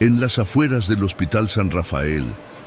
En las afueras del Hospital San Rafael,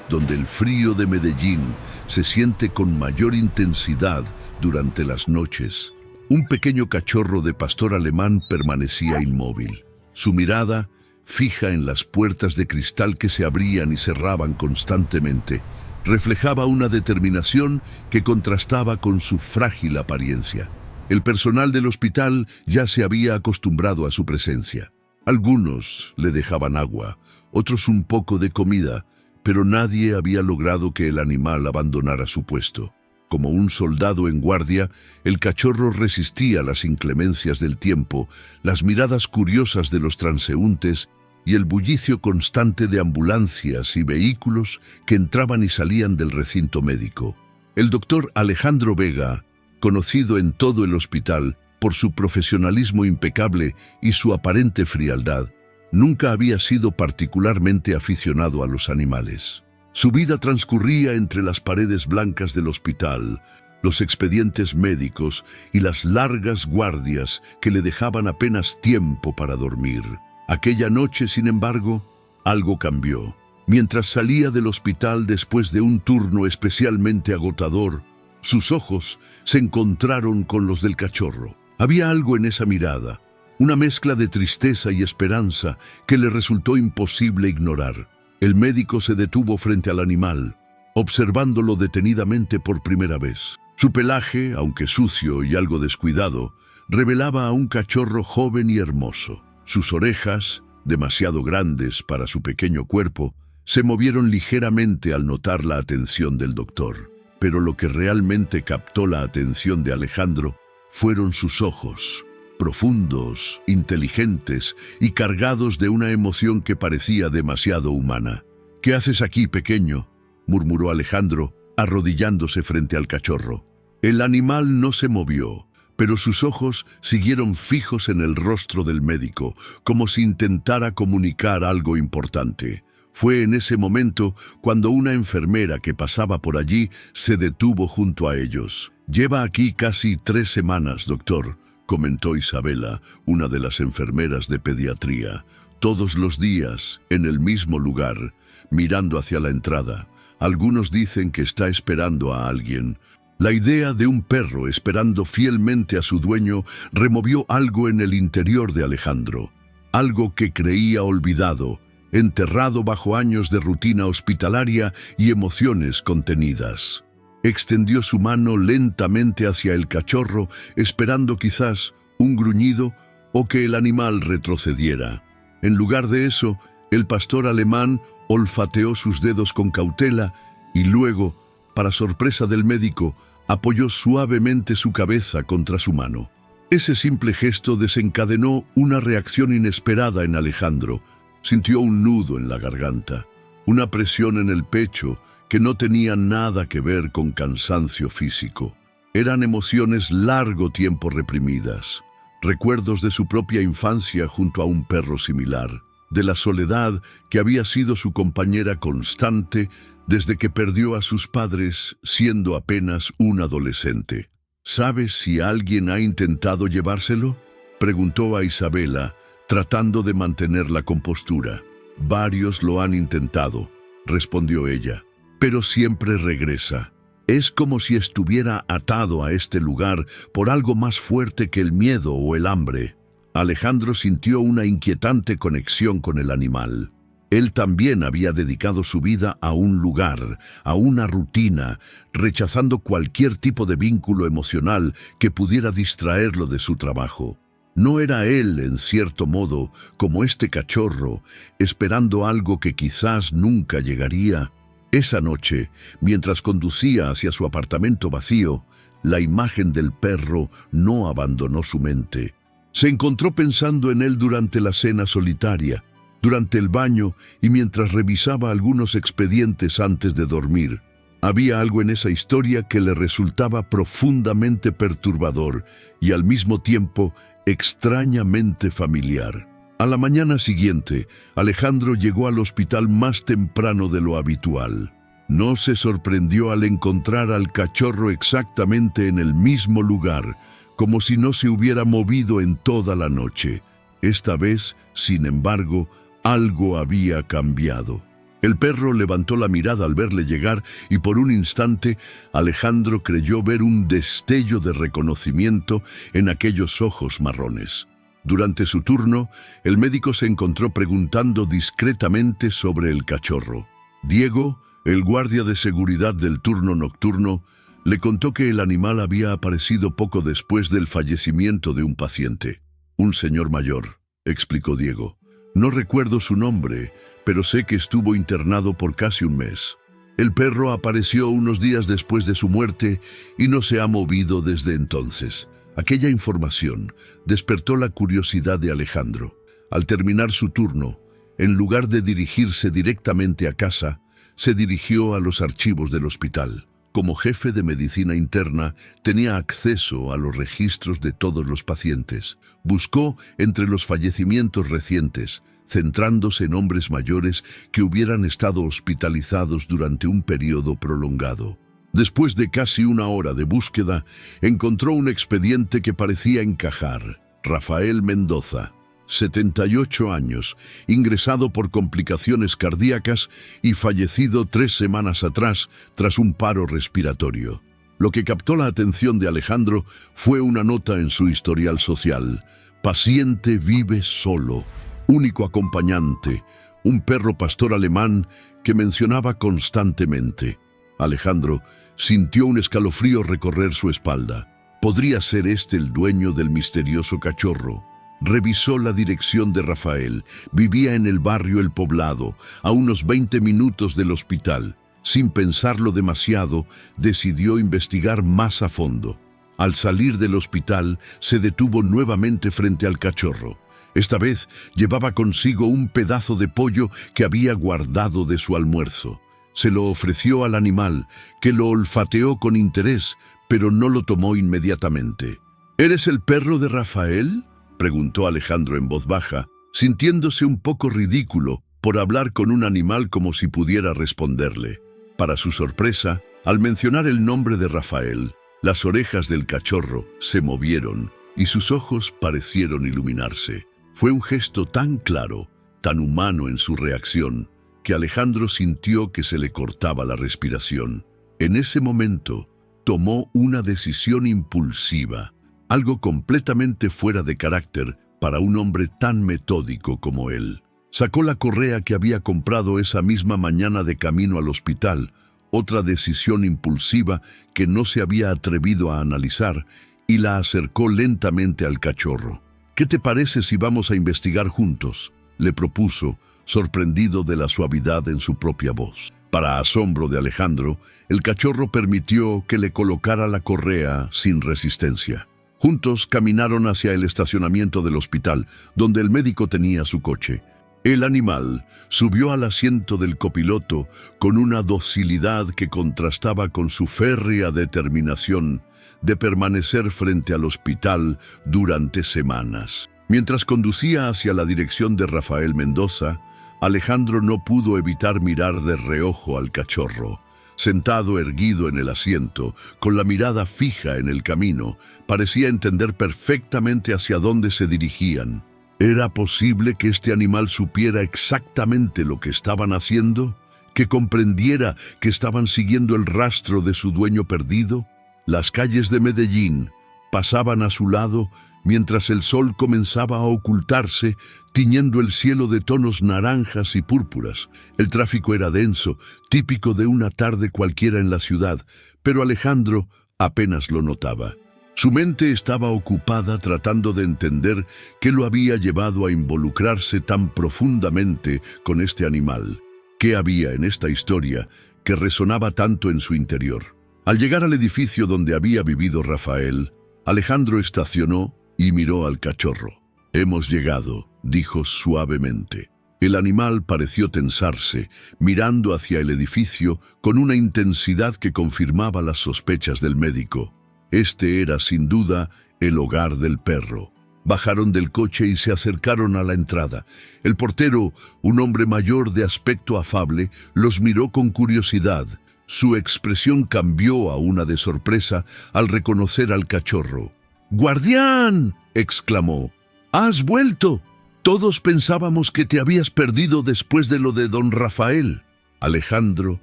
donde el frío de Medellín se siente con mayor intensidad durante las noches, un pequeño cachorro de pastor alemán permanecía inmóvil. Su mirada, fija en las puertas de cristal que se abrían y cerraban constantemente, reflejaba una determinación que contrastaba con su frágil apariencia. El personal del hospital ya se había acostumbrado a su presencia. Algunos le dejaban agua, otros un poco de comida, pero nadie había logrado que el animal abandonara su puesto. Como un soldado en guardia, el cachorro resistía las inclemencias del tiempo, las miradas curiosas de los transeúntes y el bullicio constante de ambulancias y vehículos que entraban y salían del recinto médico. El doctor Alejandro Vega, conocido en todo el hospital por su profesionalismo impecable y su aparente frialdad, nunca había sido particularmente aficionado a los animales. Su vida transcurría entre las paredes blancas del hospital, los expedientes médicos y las largas guardias que le dejaban apenas tiempo para dormir. Aquella noche, sin embargo, algo cambió. Mientras salía del hospital después de un turno especialmente agotador, sus ojos se encontraron con los del cachorro. Había algo en esa mirada, una mezcla de tristeza y esperanza que le resultó imposible ignorar. El médico se detuvo frente al animal, observándolo detenidamente por primera vez. Su pelaje, aunque sucio y algo descuidado, revelaba a un cachorro joven y hermoso. Sus orejas, demasiado grandes para su pequeño cuerpo, se movieron ligeramente al notar la atención del doctor. Pero lo que realmente captó la atención de Alejandro fueron sus ojos, profundos, inteligentes y cargados de una emoción que parecía demasiado humana. «¿Qué haces aquí, pequeño?», murmuró Alejandro, arrodillándose frente al cachorro. El animal no se movió, pero sus ojos siguieron fijos en el rostro del médico, como si intentara comunicar algo importante. Fue en ese momento cuando una enfermera que pasaba por allí se detuvo junto a ellos. «Lleva aquí casi 3 semanas, doctor», comentó Isabela, una de las enfermeras de pediatría. «Todos los días, en el mismo lugar, mirando hacia la entrada. Algunos dicen que está esperando a alguien». La idea de un perro esperando fielmente a su dueño removió algo en el interior de Alejandro, algo que creía olvidado, enterrado bajo años de rutina hospitalaria y emociones contenidas. Extendió su mano lentamente hacia el cachorro, esperando quizás un gruñido o que el animal retrocediera. En lugar de eso, el pastor alemán olfateó sus dedos con cautela y luego, para sorpresa del médico, apoyó suavemente su cabeza contra su mano. Ese simple gesto desencadenó una reacción inesperada en Alejandro. Sintió un nudo en la garganta, una presión en el pecho que no tenía nada que ver con cansancio físico. Eran emociones largo tiempo reprimidas, recuerdos de su propia infancia junto a un perro similar, de la soledad que había sido su compañera constante desde que perdió a sus padres siendo apenas un adolescente. «¿Sabes si alguien ha intentado llevárselo?», preguntó a Isabela, tratando de mantener la compostura. «Varios lo han intentado», respondió ella, «pero siempre regresa. Es como si estuviera atado a este lugar por algo más fuerte que el miedo o el hambre». Alejandro sintió una inquietante conexión con el animal. Él también había dedicado su vida a un lugar, a una rutina, rechazando cualquier tipo de vínculo emocional que pudiera distraerlo de su trabajo. No era él, en cierto modo, como este cachorro, esperando algo que quizás nunca llegaría. Esa noche, mientras conducía hacia su apartamento vacío, la imagen del perro no abandonó su mente. Se encontró pensando en él durante la cena solitaria, durante el baño y mientras revisaba algunos expedientes antes de dormir. Había algo en esa historia que le resultaba profundamente perturbador y al mismo tiempo extrañamente familiar. A la mañana siguiente, Alejandro llegó al hospital más temprano de lo habitual. No se sorprendió al encontrar al cachorro exactamente en el mismo lugar, como si no se hubiera movido en toda la noche. Esta vez, sin embargo, Algo había cambiado. El perro levantó la mirada al verle llegar y por un instante Alejandro creyó ver un destello de reconocimiento en aquellos ojos marrones. Durante su turno, el médico se encontró preguntando discretamente sobre el cachorro. Diego, el guardia de seguridad del turno nocturno, le contó que el animal había aparecido poco después del fallecimiento de un paciente. Un señor mayor, explicó Diego. No recuerdo su nombre, pero sé que estuvo internado por casi un mes. El perro apareció unos días después de su muerte y no se ha movido desde entonces. Aquella información despertó la curiosidad de Alejandro. Al terminar su turno, en lugar de dirigirse directamente a casa, se dirigió a los archivos del hospital. Como jefe de medicina interna, tenía acceso a los registros de todos los pacientes. Buscó entre los fallecimientos recientes, centrándose en hombres mayores que hubieran estado hospitalizados durante un periodo prolongado. Después de casi una hora de búsqueda, encontró un expediente que parecía encajar. Rafael Mendoza, 78 años, ingresado por complicaciones cardíacas y fallecido 3 semanas atrás tras un paro respiratorio. Lo que captó la atención de Alejandro fue una nota en su historial social. Paciente vive solo, único acompañante, un perro pastor alemán que mencionaba constantemente. Alejandro sintió un escalofrío recorrer su espalda. ¿Podría ser este el dueño del misterioso cachorro? Revisó la dirección de Rafael. Vivía en el barrio El Poblado, a unos 20 minutos del hospital. Sin pensarlo demasiado, decidió investigar más a fondo. Al salir del hospital, se detuvo nuevamente frente al cachorro. Esta vez llevaba consigo un pedazo de pollo que había guardado de su almuerzo. Se lo ofreció al animal, que lo olfateó con interés, pero no lo tomó inmediatamente. ¿Eres el perro de Rafael?, preguntó Alejandro en voz baja, sintiéndose un poco ridículo por hablar con un animal como si pudiera responderle. Para su sorpresa, al mencionar el nombre de Rafael, las orejas del cachorro se movieron y sus ojos parecieron iluminarse. Fue un gesto tan claro, tan humano en su reacción, que Alejandro sintió que se le cortaba la respiración. En ese momento, tomó una decisión impulsiva, algo completamente fuera de carácter para un hombre tan metódico como él. Sacó la correa que había comprado esa misma mañana de camino al hospital, otra decisión impulsiva que no se había atrevido a analizar, y la acercó lentamente al cachorro. «¿Qué te parece si vamos a investigar juntos?», le propuso, sorprendido de la suavidad en su propia voz. Para asombro de Alejandro, el cachorro permitió que le colocara la correa sin resistencia. Juntos caminaron hacia el estacionamiento del hospital, donde el médico tenía su coche. El animal subió al asiento del copiloto con una docilidad que contrastaba con su férrea determinación de permanecer frente al hospital durante semanas. Mientras conducía hacia la dirección de Rafael Mendoza, Alejandro no pudo evitar mirar de reojo al cachorro. Sentado erguido en el asiento, con la mirada fija en el camino, parecía entender perfectamente hacia dónde se dirigían. ¿Era posible que este animal supiera exactamente lo que estaban haciendo? ¿Que comprendiera que estaban siguiendo el rastro de su dueño perdido? Las calles de Medellín pasaban a su lado mientras el sol comenzaba a ocultarse, tiñendo el cielo de tonos naranjas y púrpuras. El tráfico era denso, típico de una tarde cualquiera en la ciudad, pero Alejandro apenas lo notaba. Su mente estaba ocupada tratando de entender qué lo había llevado a involucrarse tan profundamente con este animal. ¿Qué había en esta historia que resonaba tanto en su interior? Al llegar al edificio donde había vivido Rafael, Alejandro estacionó y miró al cachorro. «Hemos llegado», dijo suavemente. El animal pareció tensarse, mirando hacia el edificio con una intensidad que confirmaba las sospechas del médico. Este era, sin duda, el hogar del perro. Bajaron del coche y se acercaron a la entrada. El portero, un hombre mayor de aspecto afable, los miró con curiosidad. Su expresión cambió a una de sorpresa al reconocer al cachorro. «¡Guardián!», exclamó. «¡Has vuelto!». Todos pensábamos que te habías perdido después de lo de don Rafael. Alejandro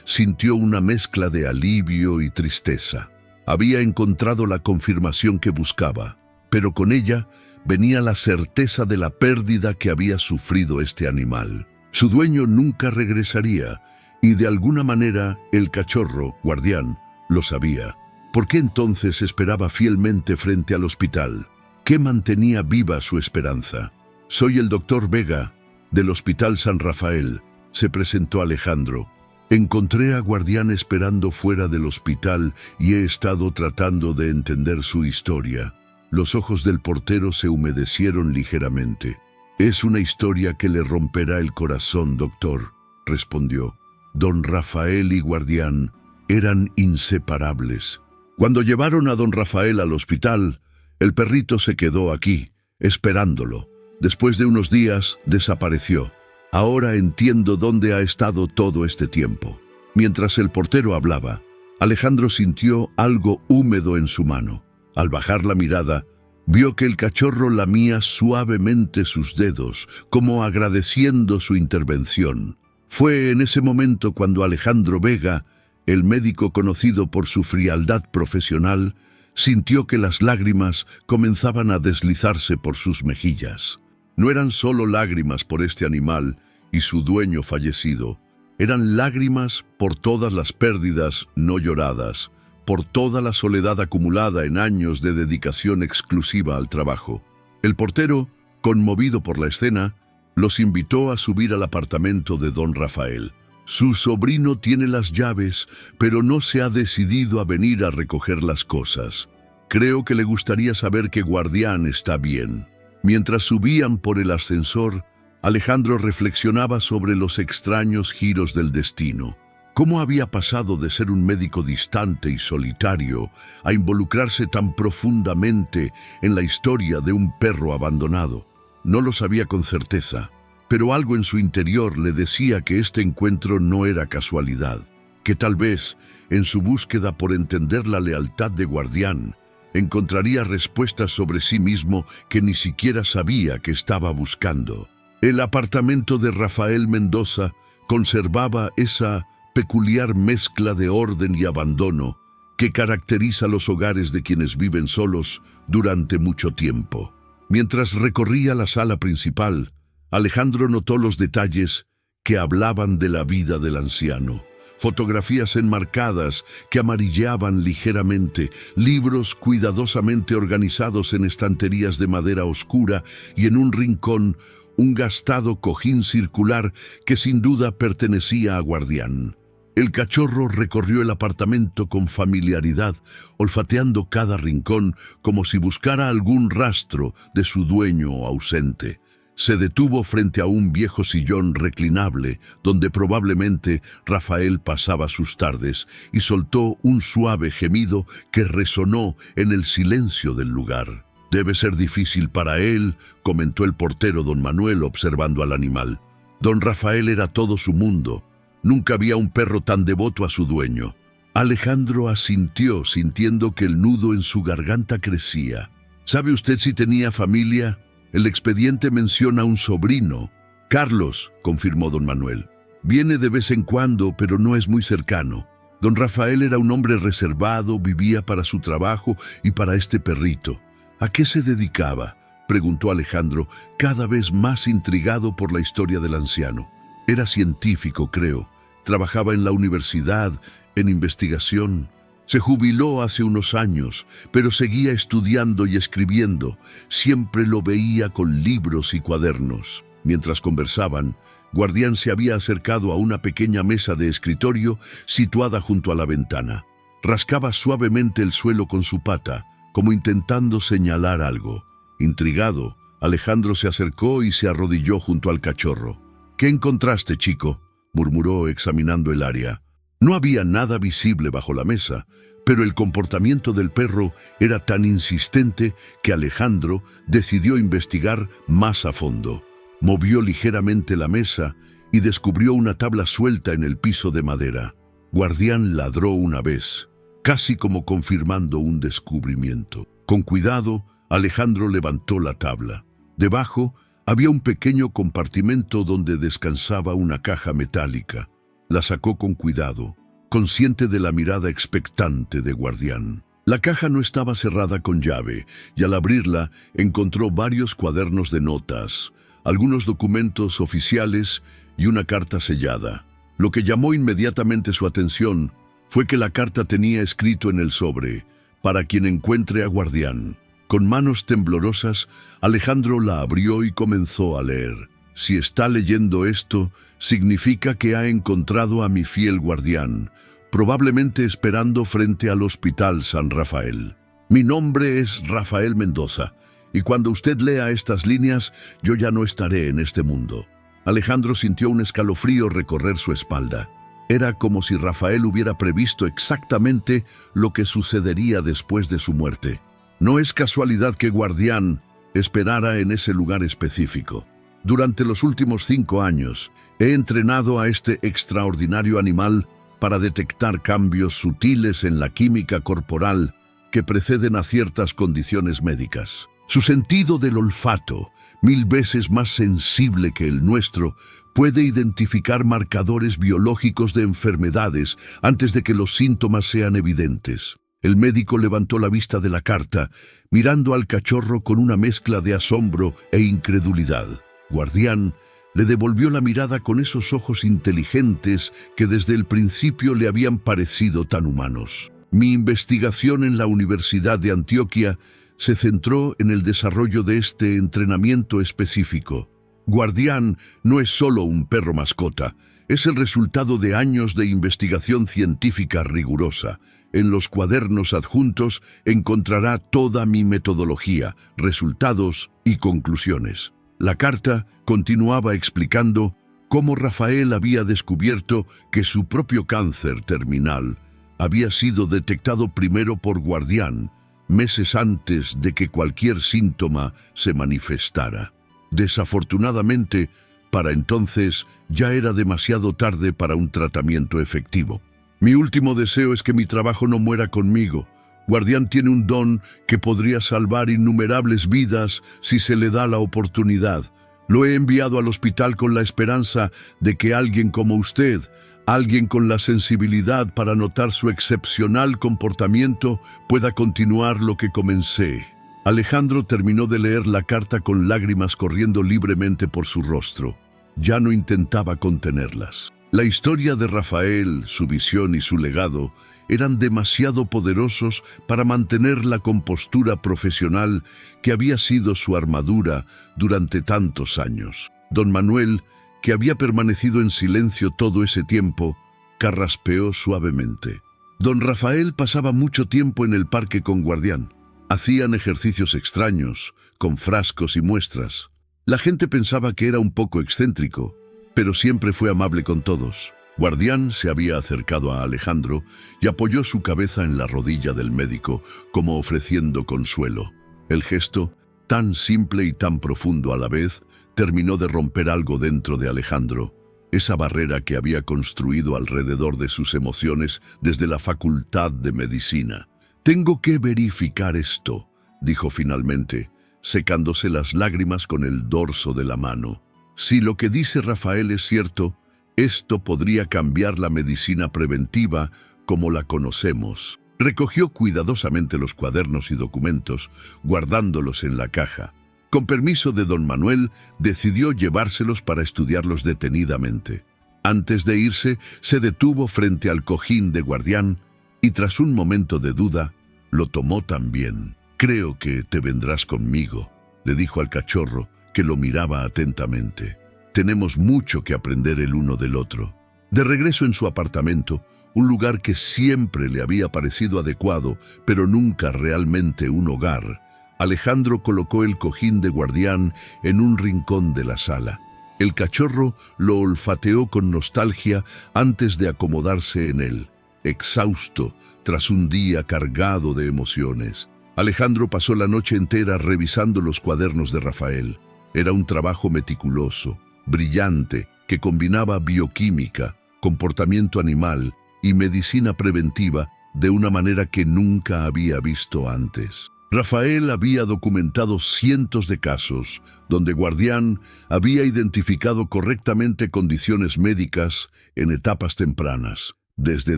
sintió una mezcla de alivio y tristeza. Había encontrado la confirmación que buscaba, pero con ella venía la certeza de la pérdida que había sufrido este animal. Su dueño nunca regresaría, y de alguna manera el cachorro, Guardián, lo sabía. ¿Por qué entonces esperaba fielmente frente al hospital? ¿Qué mantenía viva su esperanza? Soy el doctor Vega, del Hospital San Rafael, se presentó Alejandro. Encontré a Guardián esperando fuera del hospital y he estado tratando de entender su historia. Los ojos del portero se humedecieron ligeramente. Es una historia que le romperá el corazón, doctor, respondió. Don Rafael y Guardián eran inseparables. Cuando llevaron a don Rafael al hospital, el perrito se quedó aquí, esperándolo. Después de unos días, desapareció. Ahora entiendo dónde ha estado todo este tiempo. Mientras el portero hablaba, Alejandro sintió algo húmedo en su mano. Al bajar la mirada, vio que el cachorro lamía suavemente sus dedos, como agradeciendo su intervención. Fue en ese momento cuando Alejandro Vega, el médico conocido por su frialdad profesional, sintió que las lágrimas comenzaban a deslizarse por sus mejillas. No eran solo lágrimas por este animal y su dueño fallecido, eran lágrimas por todas las pérdidas no lloradas, por toda la soledad acumulada en años de dedicación exclusiva al trabajo. El portero, conmovido por la escena, los invitó a subir al apartamento de don Rafael. Su sobrino tiene las llaves, pero no se ha decidido a venir a recoger las cosas. Creo que le gustaría saber que Guardián está bien. Mientras subían por el ascensor, Alejandro reflexionaba sobre los extraños giros del destino. ¿Cómo había pasado de ser un médico distante y solitario a involucrarse tan profundamente en la historia de un perro abandonado? No lo sabía con certeza, pero algo en su interior le decía que este encuentro no era casualidad, que tal vez, en su búsqueda por entender la lealtad de Guardián, encontraría respuestas sobre sí mismo que ni siquiera sabía que estaba buscando. El apartamento de Rafael Mendoza conservaba esa peculiar mezcla de orden y abandono que caracteriza los hogares de quienes viven solos durante mucho tiempo. Mientras recorría la sala principal, Alejandro notó los detalles que hablaban de la vida del anciano. Fotografías enmarcadas que amarilleaban ligeramente, libros cuidadosamente organizados en estanterías de madera oscura y en un rincón, un gastado cojín circular que sin duda pertenecía a Guardián. El cachorro recorrió el apartamento con familiaridad, olfateando cada rincón como si buscara algún rastro de su dueño ausente. Se detuvo frente a un viejo sillón reclinable, donde probablemente Rafael pasaba sus tardes, y soltó un suave gemido que resonó en el silencio del lugar. «Debe ser difícil para él», comentó el portero don Manuel observando al animal. Don Rafael era todo su mundo. Nunca había un perro tan devoto a su dueño. Alejandro asintió, sintiendo que el nudo en su garganta crecía. «¿Sabe usted si tenía familia? El expediente menciona un sobrino». «Carlos», confirmó don Manuel. «Viene de vez en cuando, pero no es muy cercano. Don Rafael era un hombre reservado, vivía para su trabajo y para este perrito». «¿A qué se dedicaba?», preguntó Alejandro, cada vez más intrigado por la historia del anciano. «Era científico, creo. Trabajaba en la universidad, en investigación. Se jubiló hace unos años, pero seguía estudiando y escribiendo. Siempre lo veía con libros y cuadernos». Mientras conversaban, Guardián se había acercado a una pequeña mesa de escritorio situada junto a la ventana. Rascaba suavemente el suelo con su pata, como intentando señalar algo. Intrigado, Alejandro se acercó y se arrodilló junto al cachorro. «¿Qué encontraste, chico?», murmuró examinando el área. No había nada visible bajo la mesa, pero el comportamiento del perro era tan insistente que Alejandro decidió investigar más a fondo. Movió ligeramente la mesa y descubrió una tabla suelta en el piso de madera. Guardián ladró una vez, casi como confirmando un descubrimiento. Con cuidado, Alejandro levantó la tabla. Debajo Había un pequeño compartimento donde descansaba una caja metálica. La sacó con cuidado, consciente de la mirada expectante de Guardián. La caja no estaba cerrada con llave, y al abrirla encontró varios cuadernos de notas, algunos documentos oficiales y una carta sellada. Lo que llamó inmediatamente su atención fue que la carta tenía escrito en el sobre: para quien encuentre a Guardián. Con manos temblorosas, Alejandro la abrió y comenzó a leer. Si está leyendo esto, significa que ha encontrado a mi fiel guardián, probablemente esperando frente al Hospital San Rafael. Mi nombre es Rafael Mendoza, y cuando usted lea estas líneas, yo ya no estaré en este mundo. Alejandro sintió un escalofrío recorrer su espalda. Era como si Rafael hubiera previsto exactamente lo que sucedería después de su muerte. No es casualidad que Guardián esperara en ese lugar específico. Durante los últimos 5 años, he entrenado a este extraordinario animal para detectar cambios sutiles en la química corporal que preceden a ciertas condiciones médicas. Su sentido del olfato, 1000 veces más sensible que el nuestro, puede identificar marcadores biológicos de enfermedades antes de que los síntomas sean evidentes. El médico levantó la vista de la carta, mirando al cachorro con una mezcla de asombro e incredulidad. Guardián le devolvió la mirada con esos ojos inteligentes que desde el principio le habían parecido tan humanos. Mi investigación en la Universidad de Antioquia se centró en el desarrollo de este entrenamiento específico. Guardián no es solo un perro mascota, es el resultado de años de investigación científica rigurosa. En los cuadernos adjuntos encontrará toda mi metodología, resultados y conclusiones. La carta continuaba explicando cómo Rafael había descubierto que su propio cáncer terminal había sido detectado primero por Guardián, meses antes de que cualquier síntoma se manifestara. Desafortunadamente, para entonces ya era demasiado tarde para un tratamiento efectivo. Mi último deseo es que mi trabajo no muera conmigo. Guardián tiene un don que podría salvar innumerables vidas si se le da la oportunidad. Lo he enviado al hospital con la esperanza de que alguien como usted, alguien con la sensibilidad para notar su excepcional comportamiento, pueda continuar lo que comencé. Alejandro terminó de leer la carta con lágrimas corriendo libremente por su rostro. Ya no intentaba contenerlas. La historia de Rafael, su visión y su legado eran demasiado poderosos para mantener la compostura profesional que había sido su armadura durante tantos años. Don Manuel, que había permanecido en silencio todo ese tiempo, carraspeó suavemente. Don Rafael pasaba mucho tiempo en el parque con Guardián. Hacían ejercicios extraños, con frascos y muestras. La gente pensaba que era un poco excéntrico, pero siempre fue amable con todos. Guardián se había acercado a Alejandro y apoyó su cabeza en la rodilla del médico, como ofreciendo consuelo. El gesto, tan simple y tan profundo a la vez, terminó de romper algo dentro de Alejandro, esa barrera que había construido alrededor de sus emociones desde la facultad de medicina. «Tengo que verificar esto», dijo finalmente, secándose las lágrimas con el dorso de la mano. «Si lo que dice Rafael es cierto, esto podría cambiar la medicina preventiva como la conocemos». Recogió cuidadosamente los cuadernos y documentos, guardándolos en la caja. Con permiso de don Manuel, decidió llevárselos para estudiarlos detenidamente. Antes de irse, se detuvo frente al cojín de Guardián y tras un momento de duda, lo tomó también. «Creo que te vendrás conmigo», le dijo al cachorro, que lo miraba atentamente. «Tenemos mucho que aprender el uno del otro». De regreso en su apartamento, un lugar que siempre le había parecido adecuado, pero nunca realmente un hogar, Alejandro colocó el cojín de Guardián en un rincón de la sala. El cachorro lo olfateó con nostalgia antes de acomodarse en él, exhausto tras un día cargado de emociones. Alejandro pasó la noche entera revisando los cuadernos de Rafael. Era un trabajo meticuloso, brillante, que combinaba bioquímica, comportamiento animal y medicina preventiva de una manera que nunca había visto antes. Rafael había documentado cientos de casos donde Guardián había identificado correctamente condiciones médicas en etapas tempranas, desde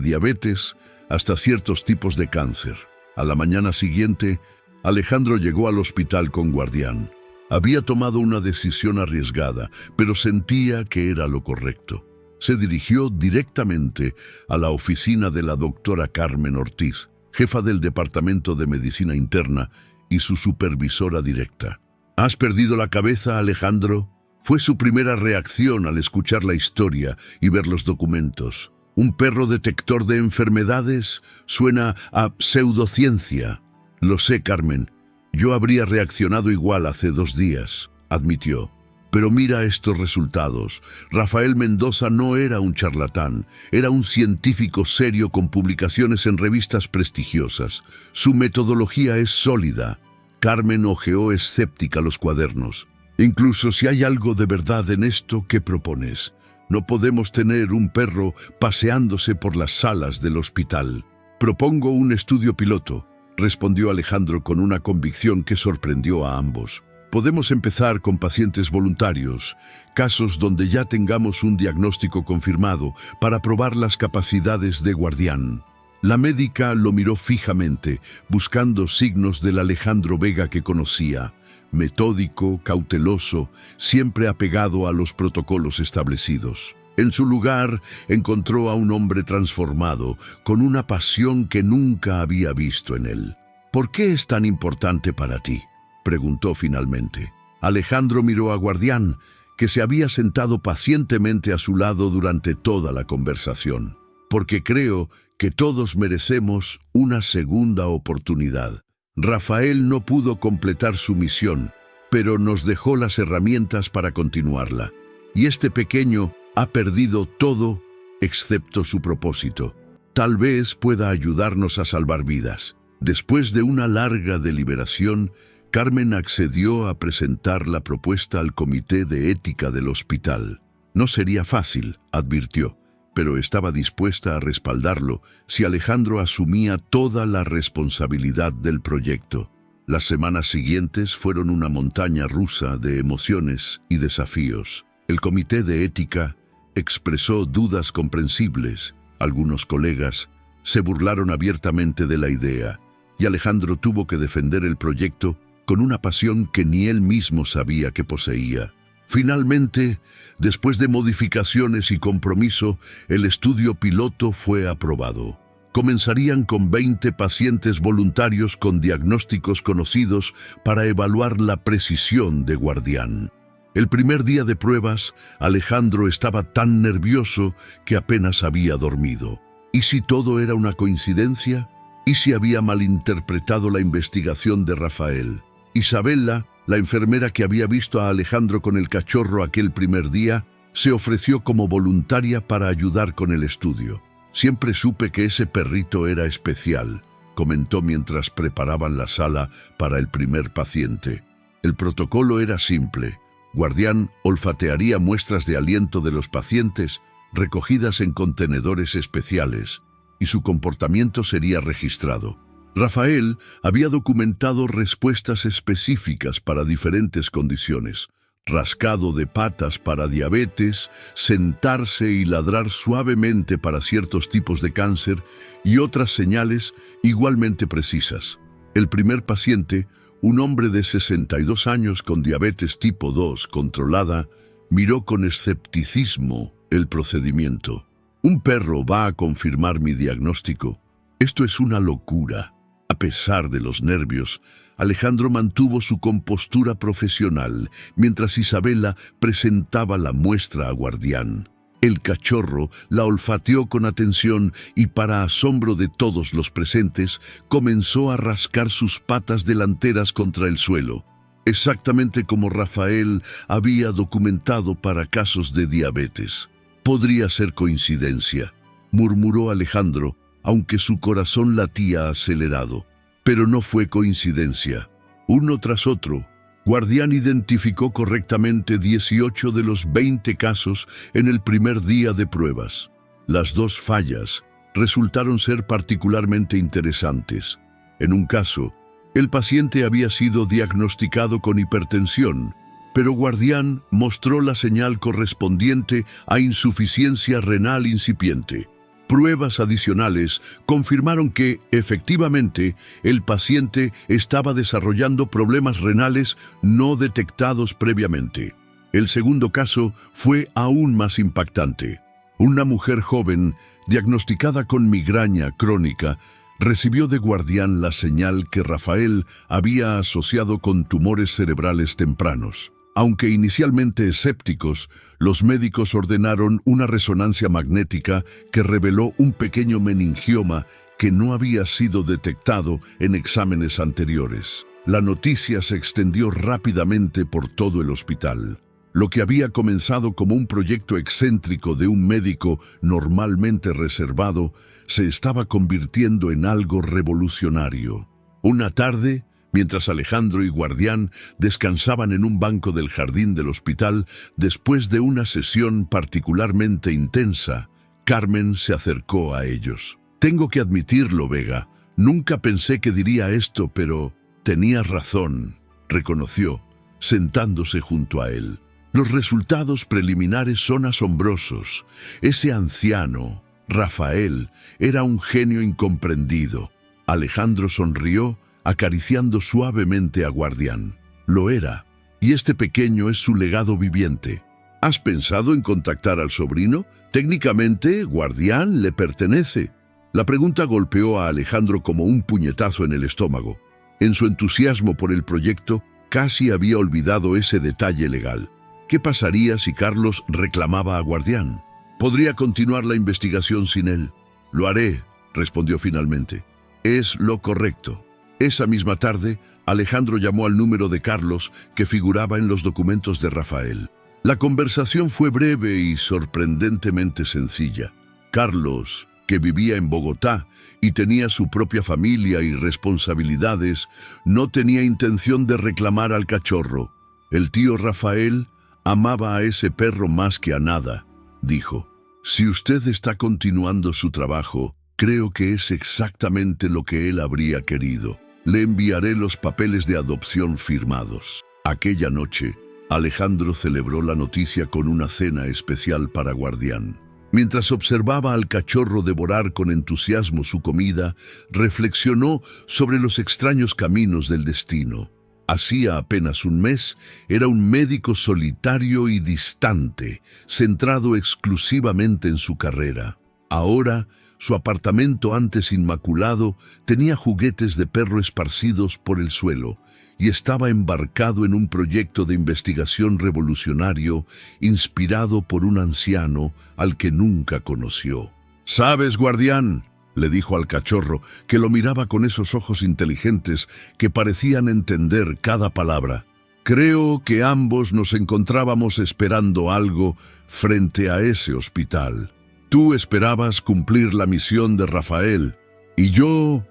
diabetes hasta ciertos tipos de cáncer. A la mañana siguiente, Alejandro llegó al hospital con Guardián. Había tomado una decisión arriesgada, pero sentía que era lo correcto. Se dirigió directamente a la oficina de la doctora Carmen Ortiz, jefa del Departamento de Medicina Interna y su supervisora directa. ¿Has perdido la cabeza, Alejandro? Fue su primera reacción al escuchar la historia y ver los documentos. Un perro detector de enfermedades suena a pseudociencia. Lo sé, Carmen. Yo habría reaccionado igual hace 2 días, admitió. Pero mira estos resultados. Rafael Mendoza no era un charlatán, era un científico serio con publicaciones en revistas prestigiosas. Su metodología es sólida. Carmen hojeó escéptica los cuadernos. Incluso si hay algo de verdad en esto, ¿qué propones? No podemos tener un perro paseándose por las salas del hospital. Propongo un estudio piloto, respondió Alejandro con una convicción que sorprendió a ambos. Podemos empezar con pacientes voluntarios, casos donde ya tengamos un diagnóstico confirmado para probar las capacidades de Guardián. La médica lo miró fijamente, buscando signos del Alejandro Vega que conocía. Metódico, cauteloso, siempre apegado a los protocolos establecidos. En su lugar, encontró a un hombre transformado, con una pasión que nunca había visto en él. ¿Por qué es tan importante para ti?, preguntó finalmente. Alejandro miró a Guardián, que se había sentado pacientemente a su lado durante toda la conversación. Porque creo que todos merecemos una segunda oportunidad. Rafael no pudo completar su misión, pero nos dejó las herramientas para continuarla. Y este pequeño ha perdido todo excepto su propósito. Tal vez pueda ayudarnos a salvar vidas. Después de una larga deliberación, Carmen accedió a presentar la propuesta al Comité de Ética del hospital. No sería fácil, advirtió, pero estaba dispuesta a respaldarlo si Alejandro asumía toda la responsabilidad del proyecto. Las semanas siguientes fueron una montaña rusa de emociones y desafíos. El Comité de Ética expresó dudas comprensibles. Algunos colegas se burlaron abiertamente de la idea, y Alejandro tuvo que defender el proyecto con una pasión que ni él mismo sabía que poseía. Finalmente, después de modificaciones y compromiso, el estudio piloto fue aprobado. Comenzarían con 20 pacientes voluntarios con diagnósticos conocidos para evaluar la precisión de Guardián. El primer día de pruebas, Alejandro estaba tan nervioso que apenas había dormido. ¿Y si todo era una coincidencia? ¿Y si había malinterpretado la investigación de Rafael? Isabela, la enfermera que había visto a Alejandro con el cachorro aquel primer día, se ofreció como voluntaria para ayudar con el estudio. Siempre supe que ese perrito era especial, comentó mientras preparaban la sala para el primer paciente. El protocolo era simple. Guardián olfatearía muestras de aliento de los pacientes recogidas en contenedores especiales, y su comportamiento sería registrado. Rafael había documentado respuestas específicas para diferentes condiciones: rascado de patas para diabetes, sentarse y ladrar suavemente para ciertos tipos de cáncer y otras señales igualmente precisas. El primer paciente, un hombre de 62 años con diabetes tipo 2 controlada, miró con escepticismo el procedimiento. ¿Un perro va a confirmar mi diagnóstico? Esto es una locura. A pesar de los nervios, Alejandro mantuvo su compostura profesional mientras Isabela presentaba la muestra a Guardián. El cachorro la olfateó con atención y, para asombro de todos los presentes, comenzó a rascar sus patas delanteras contra el suelo, exactamente como Rafael había documentado para casos de diabetes. Podría ser coincidencia, murmuró Alejandro, aunque su corazón latía acelerado. Pero no fue coincidencia. Uno tras otro, Guardián identificó correctamente 18 de los 20 casos en el primer día de pruebas. Las 2 fallas resultaron ser particularmente interesantes. En un caso, El paciente había sido diagnosticado con hipertensión, pero Guardián mostró la señal correspondiente a insuficiencia renal incipiente. Pruebas adicionales confirmaron que, efectivamente, el paciente estaba desarrollando problemas renales no detectados previamente. El segundo caso fue aún más impactante. Una mujer joven, diagnosticada con migraña crónica, recibió de Guardián la señal que Rafael había asociado con tumores cerebrales tempranos. Aunque inicialmente escépticos, los médicos ordenaron una resonancia magnética que reveló un pequeño meningioma que no había sido detectado en exámenes anteriores. La noticia se extendió rápidamente por todo el hospital. Lo que había comenzado como un proyecto excéntrico de un médico normalmente reservado, se estaba convirtiendo en algo revolucionario. Una tarde, mientras Alejandro y Guardián descansaban en un banco del jardín del hospital después de una sesión particularmente intensa, Carmen se acercó a ellos. «Tengo que admitirlo, Vega. Nunca pensé que diría esto, pero tenías razón», reconoció, sentándose junto a él. «Los resultados preliminares son asombrosos. Ese anciano, Rafael, era un genio incomprendido». Alejandro sonrió, acariciando suavemente a Guardián. «Lo era, y este pequeño es su legado viviente». «¿Has pensado en contactar al sobrino? Técnicamente, Guardián le pertenece». La pregunta golpeó a Alejandro como un puñetazo en el estómago. En su entusiasmo por el proyecto, casi había olvidado ese detalle legal. ¿Qué pasaría si Carlos reclamaba a Guardián? Podría continuar la investigación sin él. «Lo haré», respondió finalmente. «Es lo correcto». Esa misma tarde, Alejandro llamó al número de Carlos que figuraba en los documentos de Rafael. La conversación fue breve y sorprendentemente sencilla. Carlos, que vivía en Bogotá y tenía su propia familia y responsabilidades, no tenía intención de reclamar al cachorro. «El tío Rafael amaba a ese perro más que a nada», dijo. «Si usted está continuando su trabajo, creo que es exactamente lo que él habría querido. Le enviaré los papeles de adopción firmados». Aquella noche, Alejandro celebró la noticia con una cena especial para Guardián. Mientras observaba al cachorro devorar con entusiasmo su comida, reflexionó sobre los extraños caminos del destino. Hacía apenas un mes, era un médico solitario y distante, centrado exclusivamente en su carrera. Ahora, su apartamento antes inmaculado tenía juguetes de perro esparcidos por el suelo y estaba embarcado en un proyecto de investigación revolucionario inspirado por un anciano al que nunca conoció. «¿Sabes, Guardián?», le dijo al cachorro, que lo miraba con esos ojos inteligentes que parecían entender cada palabra. «Creo que ambos nos encontrábamos esperando algo frente a ese hospital. Tú esperabas cumplir la misión de Rafael, y yo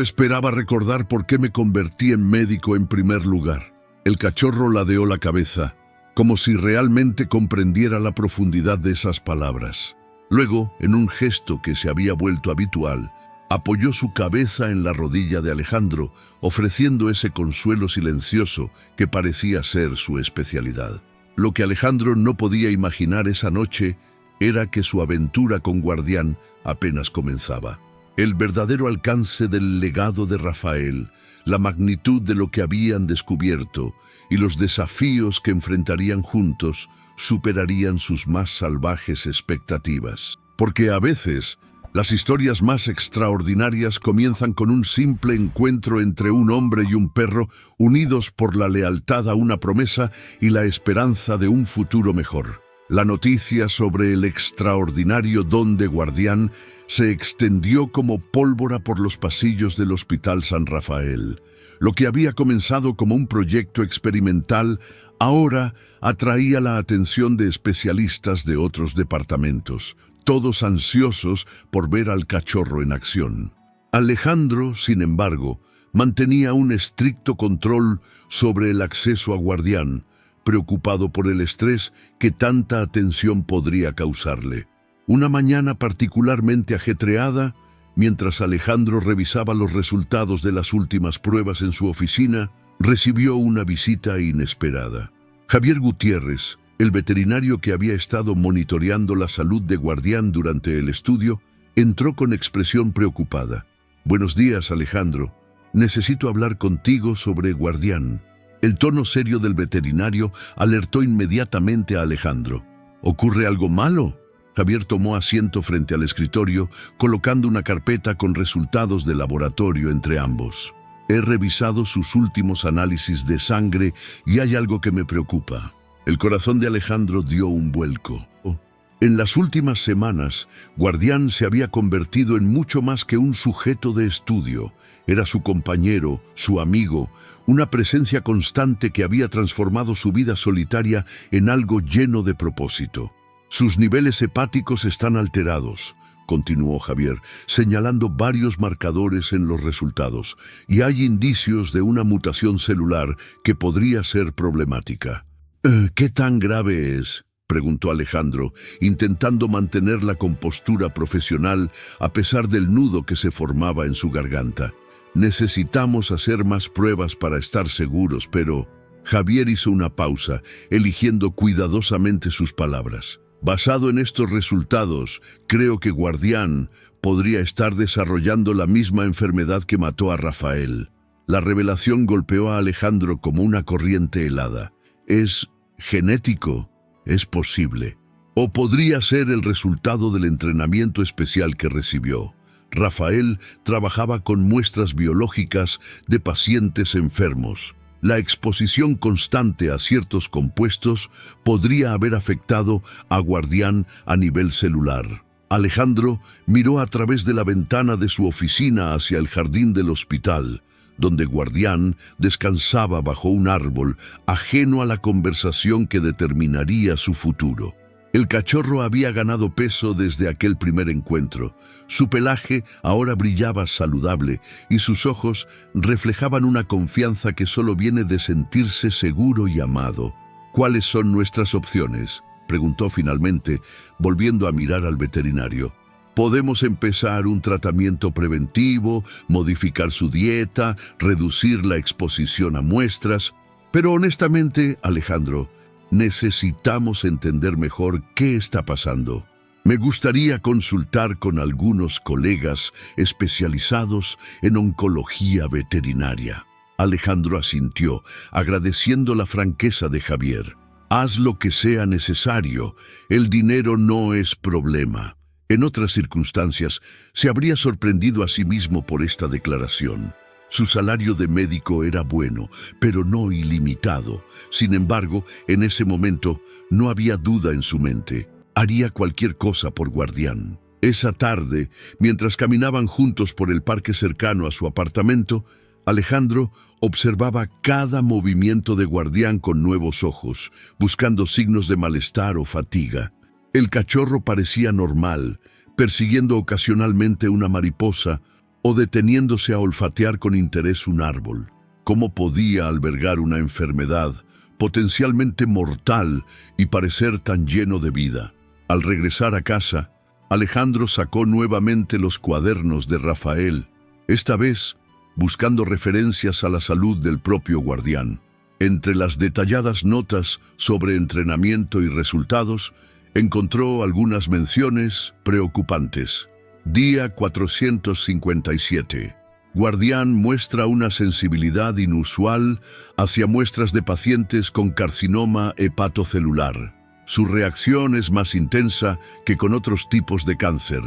esperaba recordar por qué me convertí en médico en primer lugar». El cachorro ladeó la cabeza, como si realmente comprendiera la profundidad de esas palabras. Luego, en un gesto que se había vuelto habitual, apoyó su cabeza en la rodilla de Alejandro, ofreciendo ese consuelo silencioso que parecía ser su especialidad. Lo que Alejandro no podía imaginar esa noche era que su aventura con Guardián apenas comenzaba. El verdadero alcance del legado de Rafael, la magnitud de lo que habían descubierto y los desafíos que enfrentarían juntos superarían sus más salvajes expectativas. Porque a veces, las historias más extraordinarias comienzan con un simple encuentro entre un hombre y un perro unidos por la lealtad a una promesa y la esperanza de un futuro mejor. La noticia sobre el extraordinario don de Guardián se extendió como pólvora por los pasillos del Hospital San Rafael. Lo que había comenzado como un proyecto experimental ahora atraía la atención de especialistas de otros departamentos, todos ansiosos por ver al cachorro en acción. Alejandro, sin embargo, mantenía un estricto control sobre el acceso a Guardián, preocupado por el estrés que tanta atención podría causarle. Una mañana particularmente ajetreada, Mientras Alejandro revisaba los resultados de las últimas pruebas en su oficina, recibió una visita inesperada. Javier Gutiérrez, el veterinario que había estado monitoreando la salud de Guardián durante el estudio, entró con expresión preocupada. «Buenos días, Alejandro. Necesito hablar contigo sobre Guardián». El tono serio del veterinario alertó inmediatamente a Alejandro. «¿Ocurre algo malo?». Javier tomó asiento frente al escritorio, colocando una carpeta con resultados de laboratorio entre ambos. «He revisado sus últimos análisis de sangre y hay algo que me preocupa». El corazón de Alejandro dio un vuelco. En las últimas semanas, Guardián se había convertido en mucho más que un sujeto de estudio. Era su compañero, su amigo, una presencia constante que había transformado su vida solitaria en algo lleno de propósito. «Sus niveles hepáticos están alterados», continuó Javier, señalando varios marcadores en los resultados, «y hay indicios de una mutación celular que podría ser problemática». «¿Qué tan grave es?», preguntó Alejandro, intentando mantener la compostura profesional a pesar del nudo que se formaba en su garganta. «Necesitamos hacer más pruebas para estar seguros, pero...». Javier hizo una pausa, eligiendo cuidadosamente sus palabras. «Basado en estos resultados, creo que Guardián podría estar desarrollando la misma enfermedad que mató a Rafael». La revelación golpeó a Alejandro como una corriente helada. «¿Es genético? Es posible. O podría ser el resultado del entrenamiento especial que recibió». Rafael trabajaba con muestras biológicas de pacientes enfermos. La exposición constante a ciertos compuestos podría haber afectado a Guardián a nivel celular. Alejandro miró a través de la ventana de su oficina hacia el jardín del hospital, donde Guardián descansaba bajo un árbol, ajeno a la conversación que determinaría su futuro. El cachorro había ganado peso desde aquel primer encuentro. Su pelaje ahora brillaba saludable y sus ojos reflejaban una confianza que solo viene de sentirse seguro y amado. «¿Cuáles son nuestras opciones?», preguntó finalmente, volviendo a mirar al veterinario. «Podemos empezar un tratamiento preventivo, modificar su dieta, reducir la exposición a muestras. Pero honestamente, Alejandro, necesitamos entender mejor qué está pasando. Me gustaría consultar con algunos colegas especializados en oncología veterinaria». Alejandro asintió, agradeciendo la franqueza de Javier. «Haz lo que sea necesario. El dinero no es problema». En otras circunstancias, se habría sorprendido a sí mismo por esta declaración. Su salario de médico era bueno, pero no ilimitado. Sin embargo, en ese momento no había duda en su mente. Haría cualquier cosa por Guardián. Esa tarde, mientras caminaban juntos por el parque cercano a su apartamento, Alejandro observaba cada movimiento de Guardián con nuevos ojos, buscando signos de malestar o fatiga. El cachorro parecía normal, persiguiendo ocasionalmente una mariposa o deteniéndose a olfatear con interés un árbol. ¿Cómo podía albergar una enfermedad potencialmente mortal y parecer tan lleno de vida? Al regresar a casa, Alejandro sacó nuevamente los cuadernos de Rafael, esta vez buscando referencias a la salud del propio Guardián. Entre las detalladas notas sobre entrenamiento y resultados, encontró algunas menciones preocupantes. Día 457. Guardián muestra una sensibilidad inusual hacia muestras de pacientes con carcinoma hepatocelular. Su reacción es más intensa que con otros tipos de cáncer.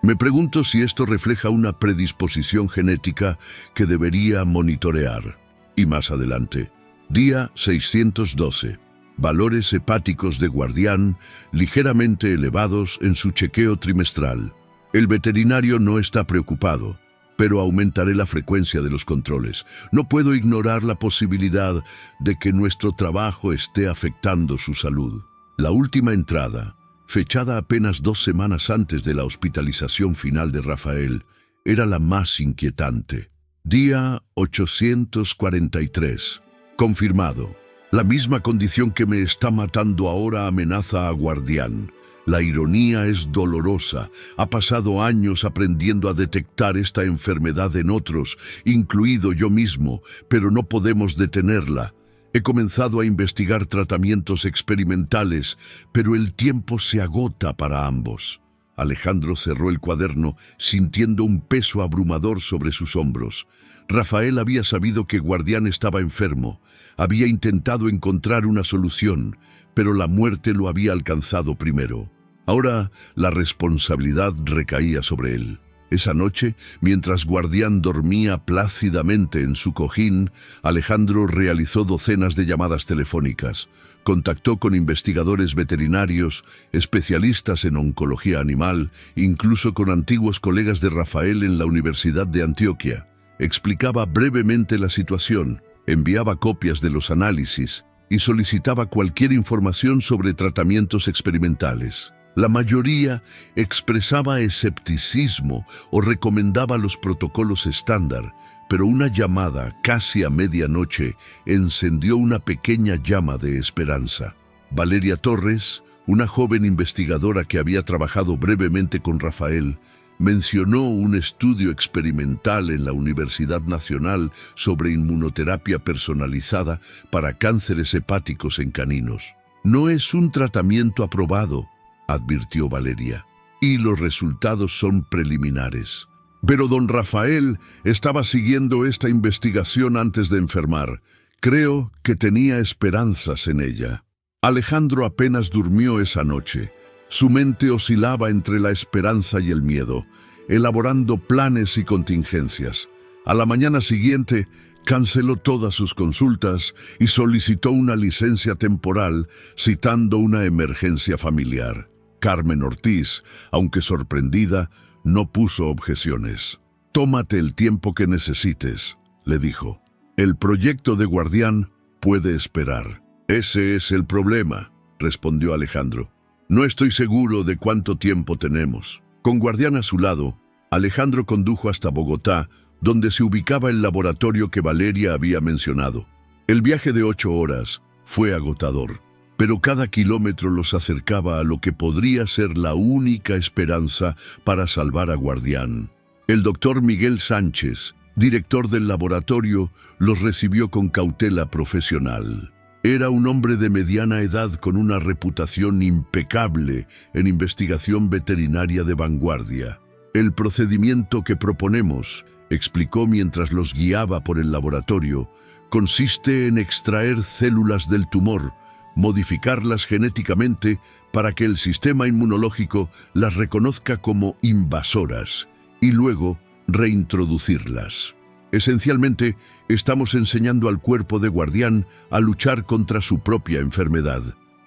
Me pregunto si esto refleja una predisposición genética que debería monitorear. Y más adelante. Día 612. Valores hepáticos de Guardián ligeramente elevados en su chequeo trimestral. El veterinario no está preocupado, pero aumentaré la frecuencia de los controles. No puedo ignorar la posibilidad de que nuestro trabajo esté afectando su salud. La última entrada, fechada apenas 2 semanas antes de la hospitalización final de Rafael, era la más inquietante. Día 843. Confirmado. La misma condición que me está matando ahora amenaza a Guardián. La ironía es dolorosa. Ha pasado años aprendiendo a detectar esta enfermedad en otros, incluido yo mismo, pero no podemos detenerla. He comenzado a investigar tratamientos experimentales, pero el tiempo se agota para ambos. Alejandro cerró el cuaderno, sintiendo un peso abrumador sobre sus hombros. Rafael había sabido que Guardián estaba enfermo. Había intentado encontrar una solución, pero la muerte lo había alcanzado primero. Ahora la responsabilidad recaía sobre él. Esa noche, mientras Guardián dormía plácidamente en su cojín, Alejandro realizó docenas de llamadas telefónicas. Contactó con investigadores veterinarios, especialistas en oncología animal, incluso con antiguos colegas de Rafael en la Universidad de Antioquia. Explicaba brevemente la situación, enviaba copias de los análisis y solicitaba cualquier información sobre tratamientos experimentales. La mayoría expresaba escepticismo o recomendaba los protocolos estándar, pero una llamada casi a medianoche encendió una pequeña llama de esperanza. Valeria Torres, una joven investigadora que había trabajado brevemente con Rafael, mencionó un estudio experimental en la Universidad Nacional sobre inmunoterapia personalizada para cánceres hepáticos en caninos. No es un tratamiento aprobado, advirtió Valeria, y los resultados son preliminares. Pero don Rafael estaba siguiendo esta investigación antes de enfermar. Creo que tenía esperanzas en ella. Alejandro apenas durmió esa noche. Su mente oscilaba entre la esperanza y el miedo, elaborando planes y contingencias. A la mañana siguiente, canceló todas sus consultas y solicitó una licencia temporal, citando una emergencia familiar. Carmen Ortiz, aunque sorprendida, no puso objeciones. «Tómate el tiempo que necesites», le dijo. «El proyecto de Guardián puede esperar». «Ese es el problema», respondió Alejandro. «No estoy seguro de cuánto tiempo tenemos». Con Guardián a su lado, Alejandro condujo hasta Bogotá, donde se ubicaba el laboratorio que Valeria había mencionado. El viaje de 8 horas fue agotador, pero cada kilómetro los acercaba a lo que podría ser la única esperanza para salvar a Guardián. El doctor Miguel Sánchez, director del laboratorio, los recibió con cautela profesional. Era un hombre de mediana edad con una reputación impecable en investigación veterinaria de vanguardia. «El procedimiento que proponemos», explicó mientras los guiaba por el laboratorio, «consiste en extraer células del tumor, modificarlas genéticamente para que el sistema inmunológico las reconozca como invasoras y luego reintroducirlas. Esencialmente, estamos enseñando al cuerpo de Guardián a luchar contra su propia enfermedad».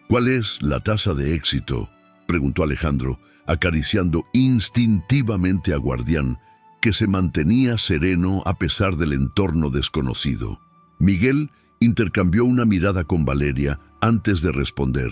«¿Cuál es la tasa de éxito?», preguntó Alejandro, acariciando instintivamente a Guardián, que se mantenía sereno a pesar del entorno desconocido. Miguel intercambió una mirada con Valeria antes de responder.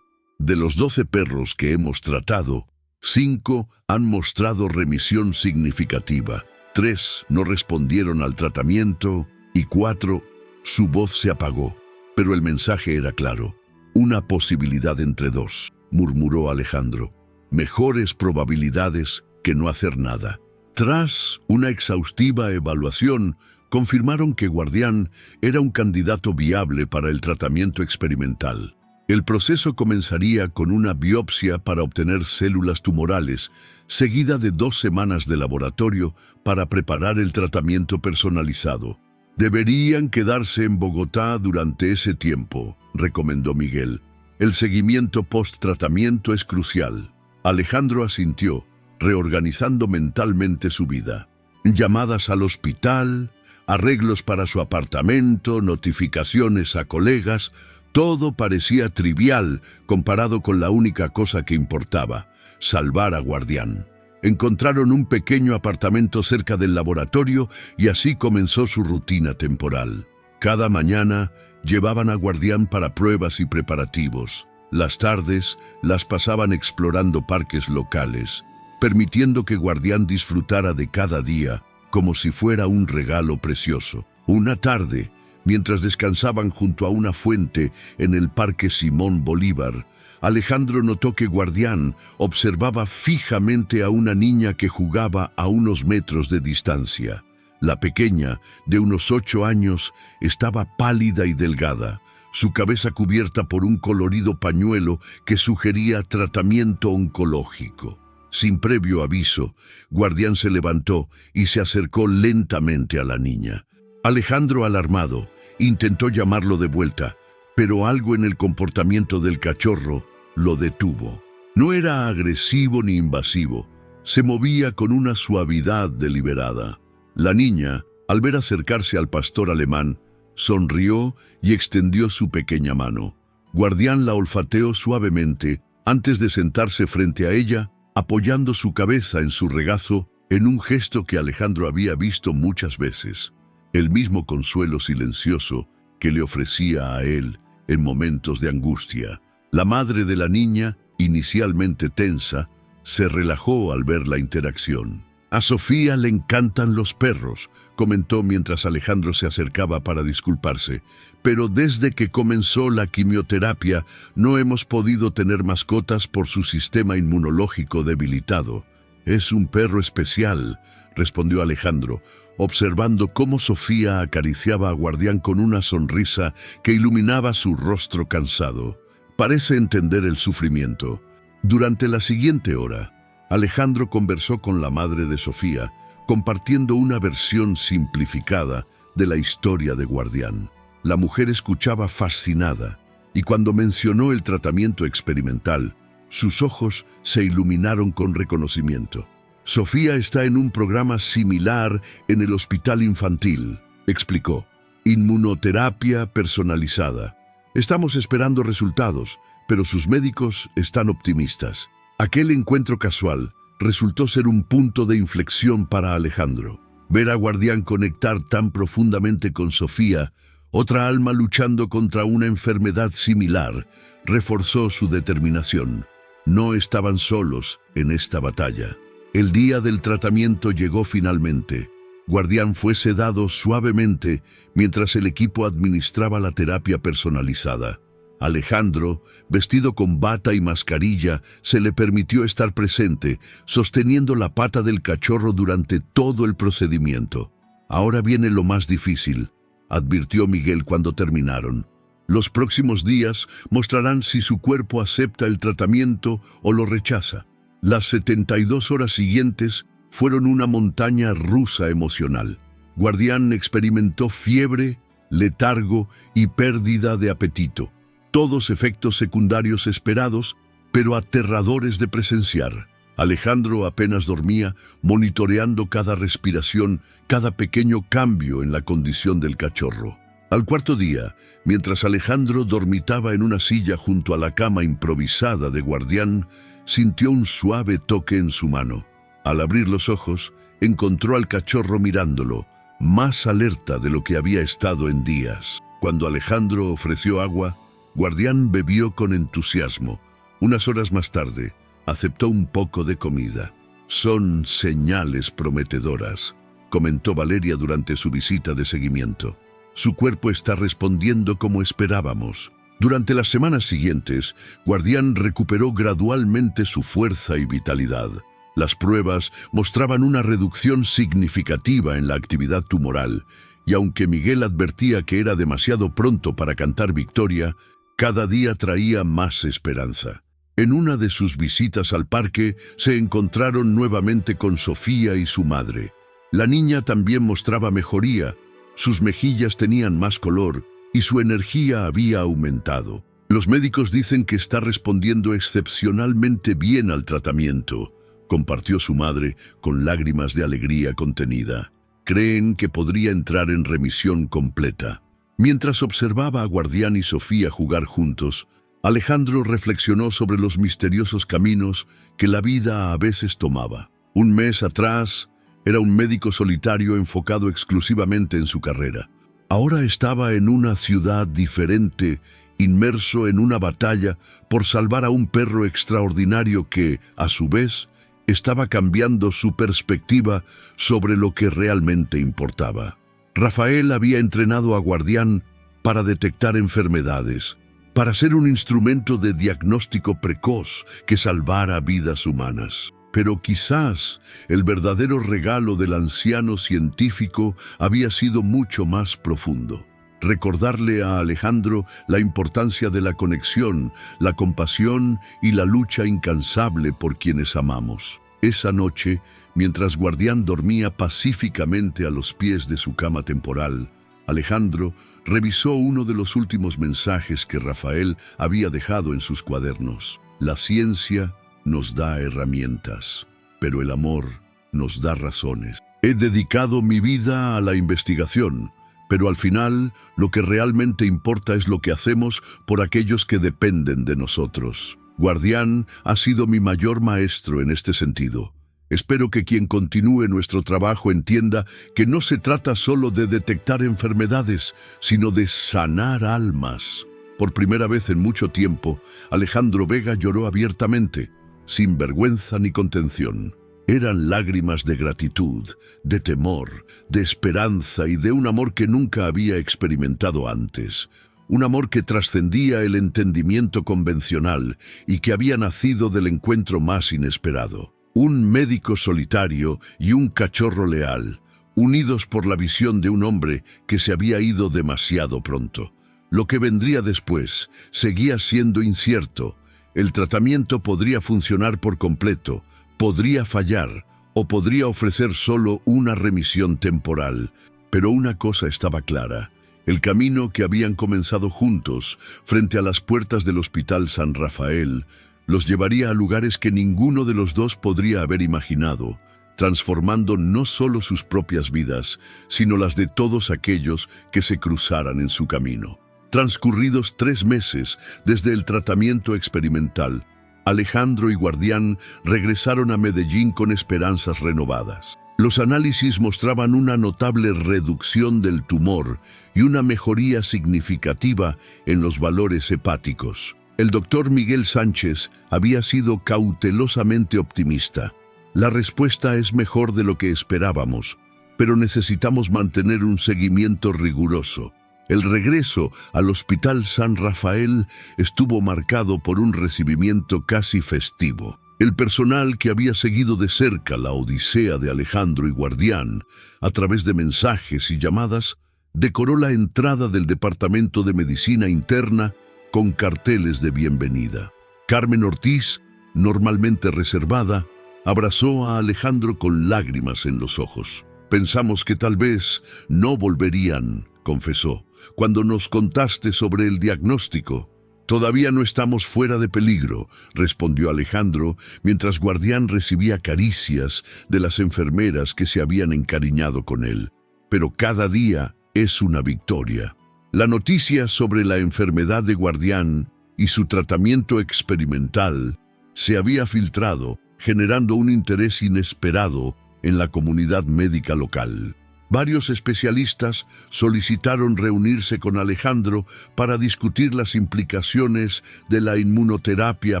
«De los 12 perros que hemos tratado, 5 han mostrado remisión significativa, 3 no respondieron al tratamiento y 4, su voz se apagó. Pero el mensaje era claro. Una posibilidad entre 2, murmuró Alejandro. Mejores probabilidades que no hacer nada». Tras una exhaustiva evaluación, confirmaron que Guardián era un candidato viable para el tratamiento experimental. El proceso comenzaría con una biopsia para obtener células tumorales, seguida de 2 semanas de laboratorio para preparar el tratamiento personalizado. «Deberían quedarse en Bogotá durante ese tiempo», recomendó Miguel. «El seguimiento post-tratamiento es crucial». Alejandro asintió, reorganizando mentalmente su vida. Llamadas al hospital, arreglos para su apartamento, notificaciones a colegas, todo parecía trivial comparado con la única cosa que importaba: salvar a Guardián. Encontraron un pequeño apartamento cerca del laboratorio y así comenzó su rutina temporal. Cada mañana llevaban a Guardián para pruebas y preparativos. Las tardes las pasaban explorando parques locales, permitiendo que Guardián disfrutara de cada día como si fuera un regalo precioso. Una tarde, Mientras descansaban junto a una fuente en el Parque Simón Bolívar, Alejandro notó que Guardián observaba fijamente a una niña que jugaba a unos metros de distancia. La pequeña, de unos 8 años, estaba pálida y delgada, su cabeza cubierta por un colorido pañuelo que sugería tratamiento oncológico. Sin previo aviso, Guardián se levantó y se acercó lentamente a la niña. Alejandro, alarmado, intentó llamarlo de vuelta, pero algo en el comportamiento del cachorro lo detuvo. No era agresivo ni invasivo, se movía con una suavidad deliberada. La niña, al ver acercarse al pastor alemán, sonrió y extendió su pequeña mano. Guardián la olfateó suavemente antes de sentarse frente a ella, apoyando su cabeza en su regazo en un gesto que Alejandro había visto muchas veces. El mismo consuelo silencioso que le ofrecía a él en momentos de angustia. La madre de la niña, inicialmente tensa, se relajó al ver la interacción. «A Sofía le encantan los perros», comentó mientras Alejandro se acercaba para disculparse, «pero desde que comenzó la quimioterapia no hemos podido tener mascotas por su sistema inmunológico debilitado». «Es un perro especial», respondió Alejandro, observando cómo Sofía acariciaba a Guardián con una sonrisa que iluminaba su rostro cansado. «Parece entender el sufrimiento». Durante la siguiente hora, Alejandro conversó con la madre de Sofía, compartiendo una versión simplificada de la historia de Guardián. La mujer escuchaba fascinada, y cuando mencionó el tratamiento experimental, sus ojos se iluminaron con reconocimiento. «Sofía está en un programa similar en el hospital infantil», explicó. «Inmunoterapia personalizada. Estamos esperando resultados, pero sus médicos están optimistas». Aquel encuentro casual resultó ser un punto de inflexión para Alejandro. Ver a Guardián conectar tan profundamente con Sofía, otra alma luchando contra una enfermedad similar, reforzó su determinación. No estaban solos en esta batalla. El día del tratamiento llegó finalmente. Guardián fue sedado suavemente mientras el equipo administraba la terapia personalizada. Alejandro, vestido con bata y mascarilla, se le permitió estar presente, sosteniendo la pata del cachorro durante todo el procedimiento. «Ahora viene lo más difícil», advirtió Miguel cuando terminaron. «Los próximos días mostrarán si su cuerpo acepta el tratamiento o lo rechaza». Las 72 horas siguientes fueron una montaña rusa emocional. Guardián experimentó fiebre, letargo y pérdida de apetito. Todos efectos secundarios esperados, pero aterradores de presenciar. Alejandro apenas dormía, monitoreando cada respiración, cada pequeño cambio en la condición del cachorro. Al cuarto día, mientras Alejandro dormitaba en una silla junto a la cama improvisada de Guardián, sintió un suave toque en su mano. Al abrir los ojos, encontró al cachorro mirándolo, más alerta de lo que había estado en días. Cuando Alejandro ofreció agua, Guardián bebió con entusiasmo. Unas horas más tarde, aceptó un poco de comida. «Son señales prometedoras», comentó Valeria durante su visita de seguimiento. «Su cuerpo está respondiendo como esperábamos». Durante las semanas siguientes, Guardián recuperó gradualmente su fuerza y vitalidad. Las pruebas mostraban una reducción significativa en la actividad tumoral, y aunque Miguel advertía que era demasiado pronto para cantar victoria, cada día traía más esperanza. En una de sus visitas al parque, se encontraron nuevamente con Sofía y su madre. La niña también mostraba mejoría, sus mejillas tenían más color y su energía había aumentado. «Los médicos dicen que está respondiendo excepcionalmente bien al tratamiento», compartió su madre con lágrimas de alegría contenida. «Creen que podría entrar en remisión completa». Mientras observaba a Guardián y Sofía jugar juntos, Alejandro reflexionó sobre los misteriosos caminos que la vida a veces tomaba. Un mes atrás, era un médico solitario enfocado exclusivamente en su carrera. Ahora estaba en una ciudad diferente, inmerso en una batalla por salvar a un perro extraordinario que, a su vez, estaba cambiando su perspectiva sobre lo que realmente importaba. Rafael había entrenado a Guardián para detectar enfermedades, para ser un instrumento de diagnóstico precoz que salvara vidas humanas. Pero quizás el verdadero regalo del anciano científico había sido mucho más profundo. Recordarle a Alejandro la importancia de la conexión, la compasión y la lucha incansable por quienes amamos. Esa noche, mientras Guardián dormía pacíficamente a los pies de su cama temporal, Alejandro revisó uno de los últimos mensajes que Rafael había dejado en sus cuadernos. La ciencia nos da herramientas, pero el amor nos da razones. He dedicado mi vida a la investigación, pero al final lo que realmente importa es lo que hacemos por aquellos que dependen de nosotros. Guardián ha sido mi mayor maestro en este sentido. Espero que quien continúe nuestro trabajo entienda que no se trata solo de detectar enfermedades, sino de sanar almas. Por primera vez en mucho tiempo, Alejandro Vega lloró abiertamente, sin vergüenza ni contención. Eran lágrimas de gratitud, de temor, de esperanza y de un amor que nunca había experimentado antes. Un amor que trascendía el entendimiento convencional y que había nacido del encuentro más inesperado. Un médico solitario y un cachorro leal, unidos por la visión de un hombre que se había ido demasiado pronto. Lo que vendría después seguía siendo incierto. El tratamiento podría funcionar por completo, podría fallar o podría ofrecer solo una remisión temporal. Pero una cosa estaba clara. El camino que habían comenzado juntos frente a las puertas del Hospital San Rafael los llevaría a lugares que ninguno de los dos podría haber imaginado, transformando no solo sus propias vidas, sino las de todos aquellos que se cruzaran en su camino. Transcurridos 3 meses desde el tratamiento experimental, Alejandro y Guardián regresaron a Medellín con esperanzas renovadas. Los análisis mostraban una notable reducción del tumor y una mejoría significativa en los valores hepáticos. El doctor Miguel Sánchez había sido cautelosamente optimista. La respuesta es mejor de lo que esperábamos, pero necesitamos mantener un seguimiento riguroso. El regreso al Hospital San Rafael estuvo marcado por un recibimiento casi festivo. El personal que había seguido de cerca la odisea de Alejandro y Guardián, a través de mensajes y llamadas, decoró la entrada del Departamento de Medicina Interna con carteles de bienvenida. Carmen Ortiz, normalmente reservada, abrazó a Alejandro con lágrimas en los ojos. Pensamos que tal vez no volverían, confesó, cuando nos contaste sobre el diagnóstico. Todavía no estamos fuera de peligro, respondió Alejandro, mientras Guardián recibía caricias de las enfermeras que se habían encariñado con él. Pero cada día es una victoria. La noticia sobre la enfermedad de Guardián y su tratamiento experimental se había filtrado, generando un interés inesperado en la comunidad médica local. Varios especialistas solicitaron reunirse con Alejandro para discutir las implicaciones de la inmunoterapia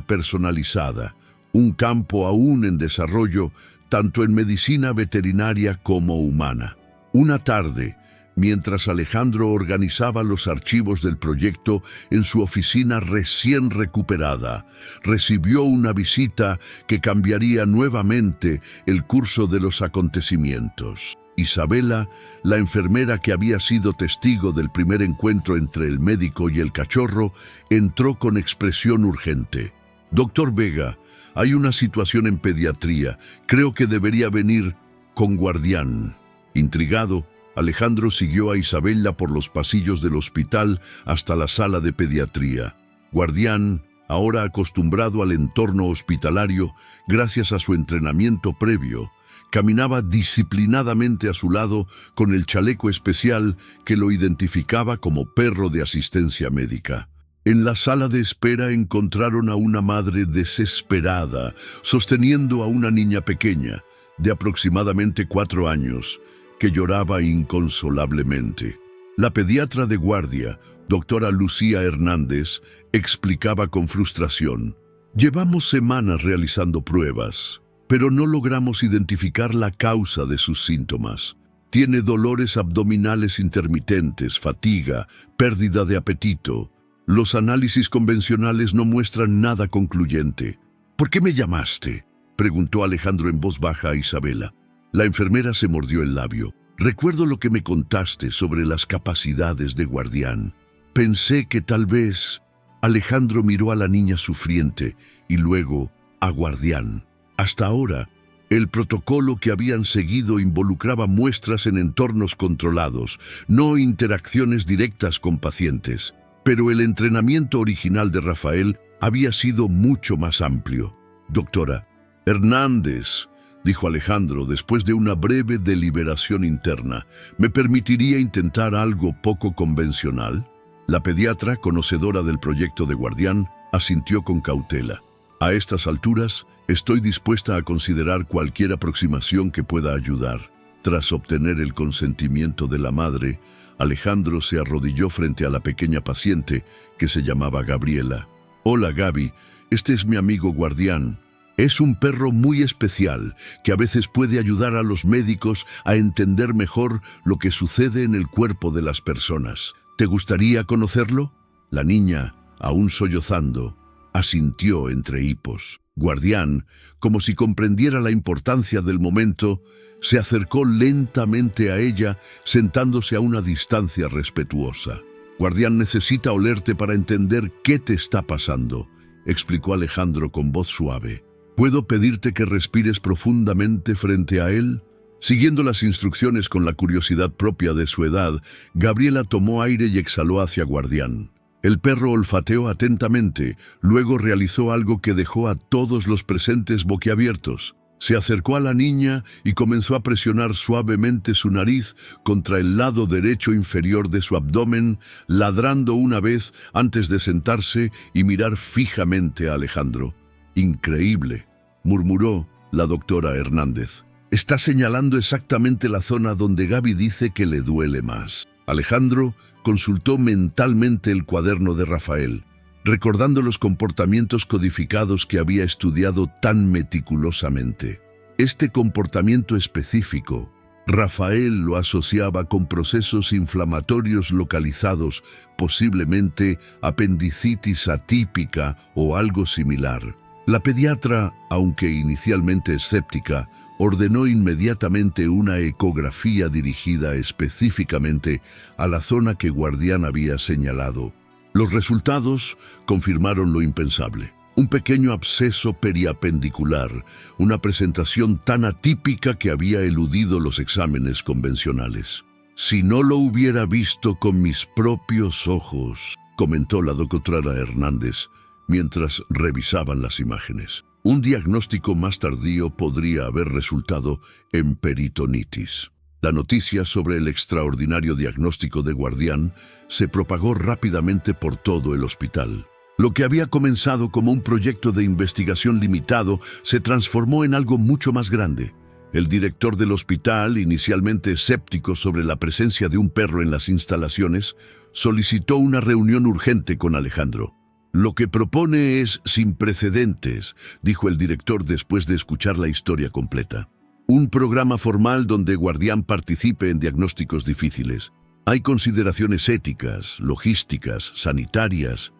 personalizada, un campo aún en desarrollo tanto en medicina veterinaria como humana. Una tarde, mientras Alejandro organizaba los archivos del proyecto en su oficina recién recuperada, recibió una visita que cambiaría nuevamente el curso de los acontecimientos. Isabela, la enfermera que había sido testigo del primer encuentro entre el médico y el cachorro, entró con expresión urgente. «Doctor Vega, hay una situación en pediatría. Creo que debería venir con Guardián». Intrigado, Alejandro siguió a Isabela por los pasillos del hospital hasta la sala de pediatría. Guardián, ahora acostumbrado al entorno hospitalario gracias a su entrenamiento previo, caminaba disciplinadamente a su lado con el chaleco especial que lo identificaba como perro de asistencia médica. En la sala de espera encontraron a una madre desesperada, sosteniendo a una niña pequeña, de aproximadamente 4 años, que lloraba inconsolablemente. La pediatra de guardia, doctora Lucía Hernández, explicaba con frustración: «Llevamos semanas realizando pruebas, pero no logramos identificar la causa de sus síntomas. Tiene dolores abdominales intermitentes, fatiga, pérdida de apetito. Los análisis convencionales no muestran nada concluyente. ¿Por qué me llamaste?, preguntó Alejandro en voz baja a Isabela. La enfermera se mordió el labio. Recuerdo lo que me contaste sobre las capacidades de guardián. Pensé que tal vez... Alejandro miró a la niña sufriente y luego a guardián. Hasta ahora, el protocolo que habían seguido involucraba muestras en entornos controlados, no interacciones directas con pacientes. Pero el entrenamiento original de Rafael había sido mucho más amplio. Doctora Hernández, dijo Alejandro después de una breve deliberación interna, ¿me permitiría intentar algo poco convencional? La pediatra, conocedora del proyecto de guardián, asintió con cautela. A estas alturas, estoy dispuesta a considerar cualquier aproximación que pueda ayudar. Tras obtener el consentimiento de la madre, Alejandro se arrodilló frente a la pequeña paciente, que se llamaba Gabriela. Hola, Gaby, este es mi amigo guardián. Es un perro muy especial, que a veces puede ayudar a los médicos a entender mejor lo que sucede en el cuerpo de las personas. ¿Te gustaría conocerlo? La niña, aún sollozando, asintió entre hipos. Guardián, como si comprendiera la importancia del momento, se acercó lentamente a ella, sentándose a una distancia respetuosa. Guardián necesita olerte para entender qué te está pasando, explicó Alejandro con voz suave. ¿Puedo pedirte que respires profundamente frente a él? Siguiendo las instrucciones con la curiosidad propia de su edad, Gabriela tomó aire y exhaló hacia Guardián. El perro olfateó atentamente, luego realizó algo que dejó a todos los presentes boquiabiertos. Se acercó a la niña y comenzó a presionar suavemente su nariz contra el lado derecho inferior de su abdomen, ladrando una vez antes de sentarse y mirar fijamente a Alejandro. Increíble, murmuró la doctora Hernández. Está señalando exactamente la zona donde Gaby dice que le duele más. Alejandro consultó mentalmente el cuaderno de Rafael, recordando los comportamientos codificados que había estudiado tan meticulosamente. Este comportamiento específico, Rafael lo asociaba con procesos inflamatorios localizados, posiblemente apendicitis atípica o algo similar. La pediatra, aunque inicialmente escéptica, ordenó inmediatamente una ecografía dirigida específicamente a la zona que Guardián había señalado. Los resultados confirmaron lo impensable. Un pequeño absceso periapendicular, una presentación tan atípica que había eludido los exámenes convencionales. Si no lo hubiera visto con mis propios ojos, comentó la doctora Hernández, mientras revisaban las imágenes. Un diagnóstico más tardío podría haber resultado en peritonitis. La noticia sobre el extraordinario diagnóstico de Guardián se propagó rápidamente por todo el hospital. Lo que había comenzado como un proyecto de investigación limitado se transformó en algo mucho más grande. El director del hospital, inicialmente escéptico sobre la presencia de un perro en las instalaciones, solicitó una reunión urgente con Alejandro. Lo que propone es sin precedentes, dijo el director después de escuchar la historia completa. Un programa formal donde Guardián participe en diagnósticos difíciles. Hay consideraciones éticas, logísticas, sanitarias,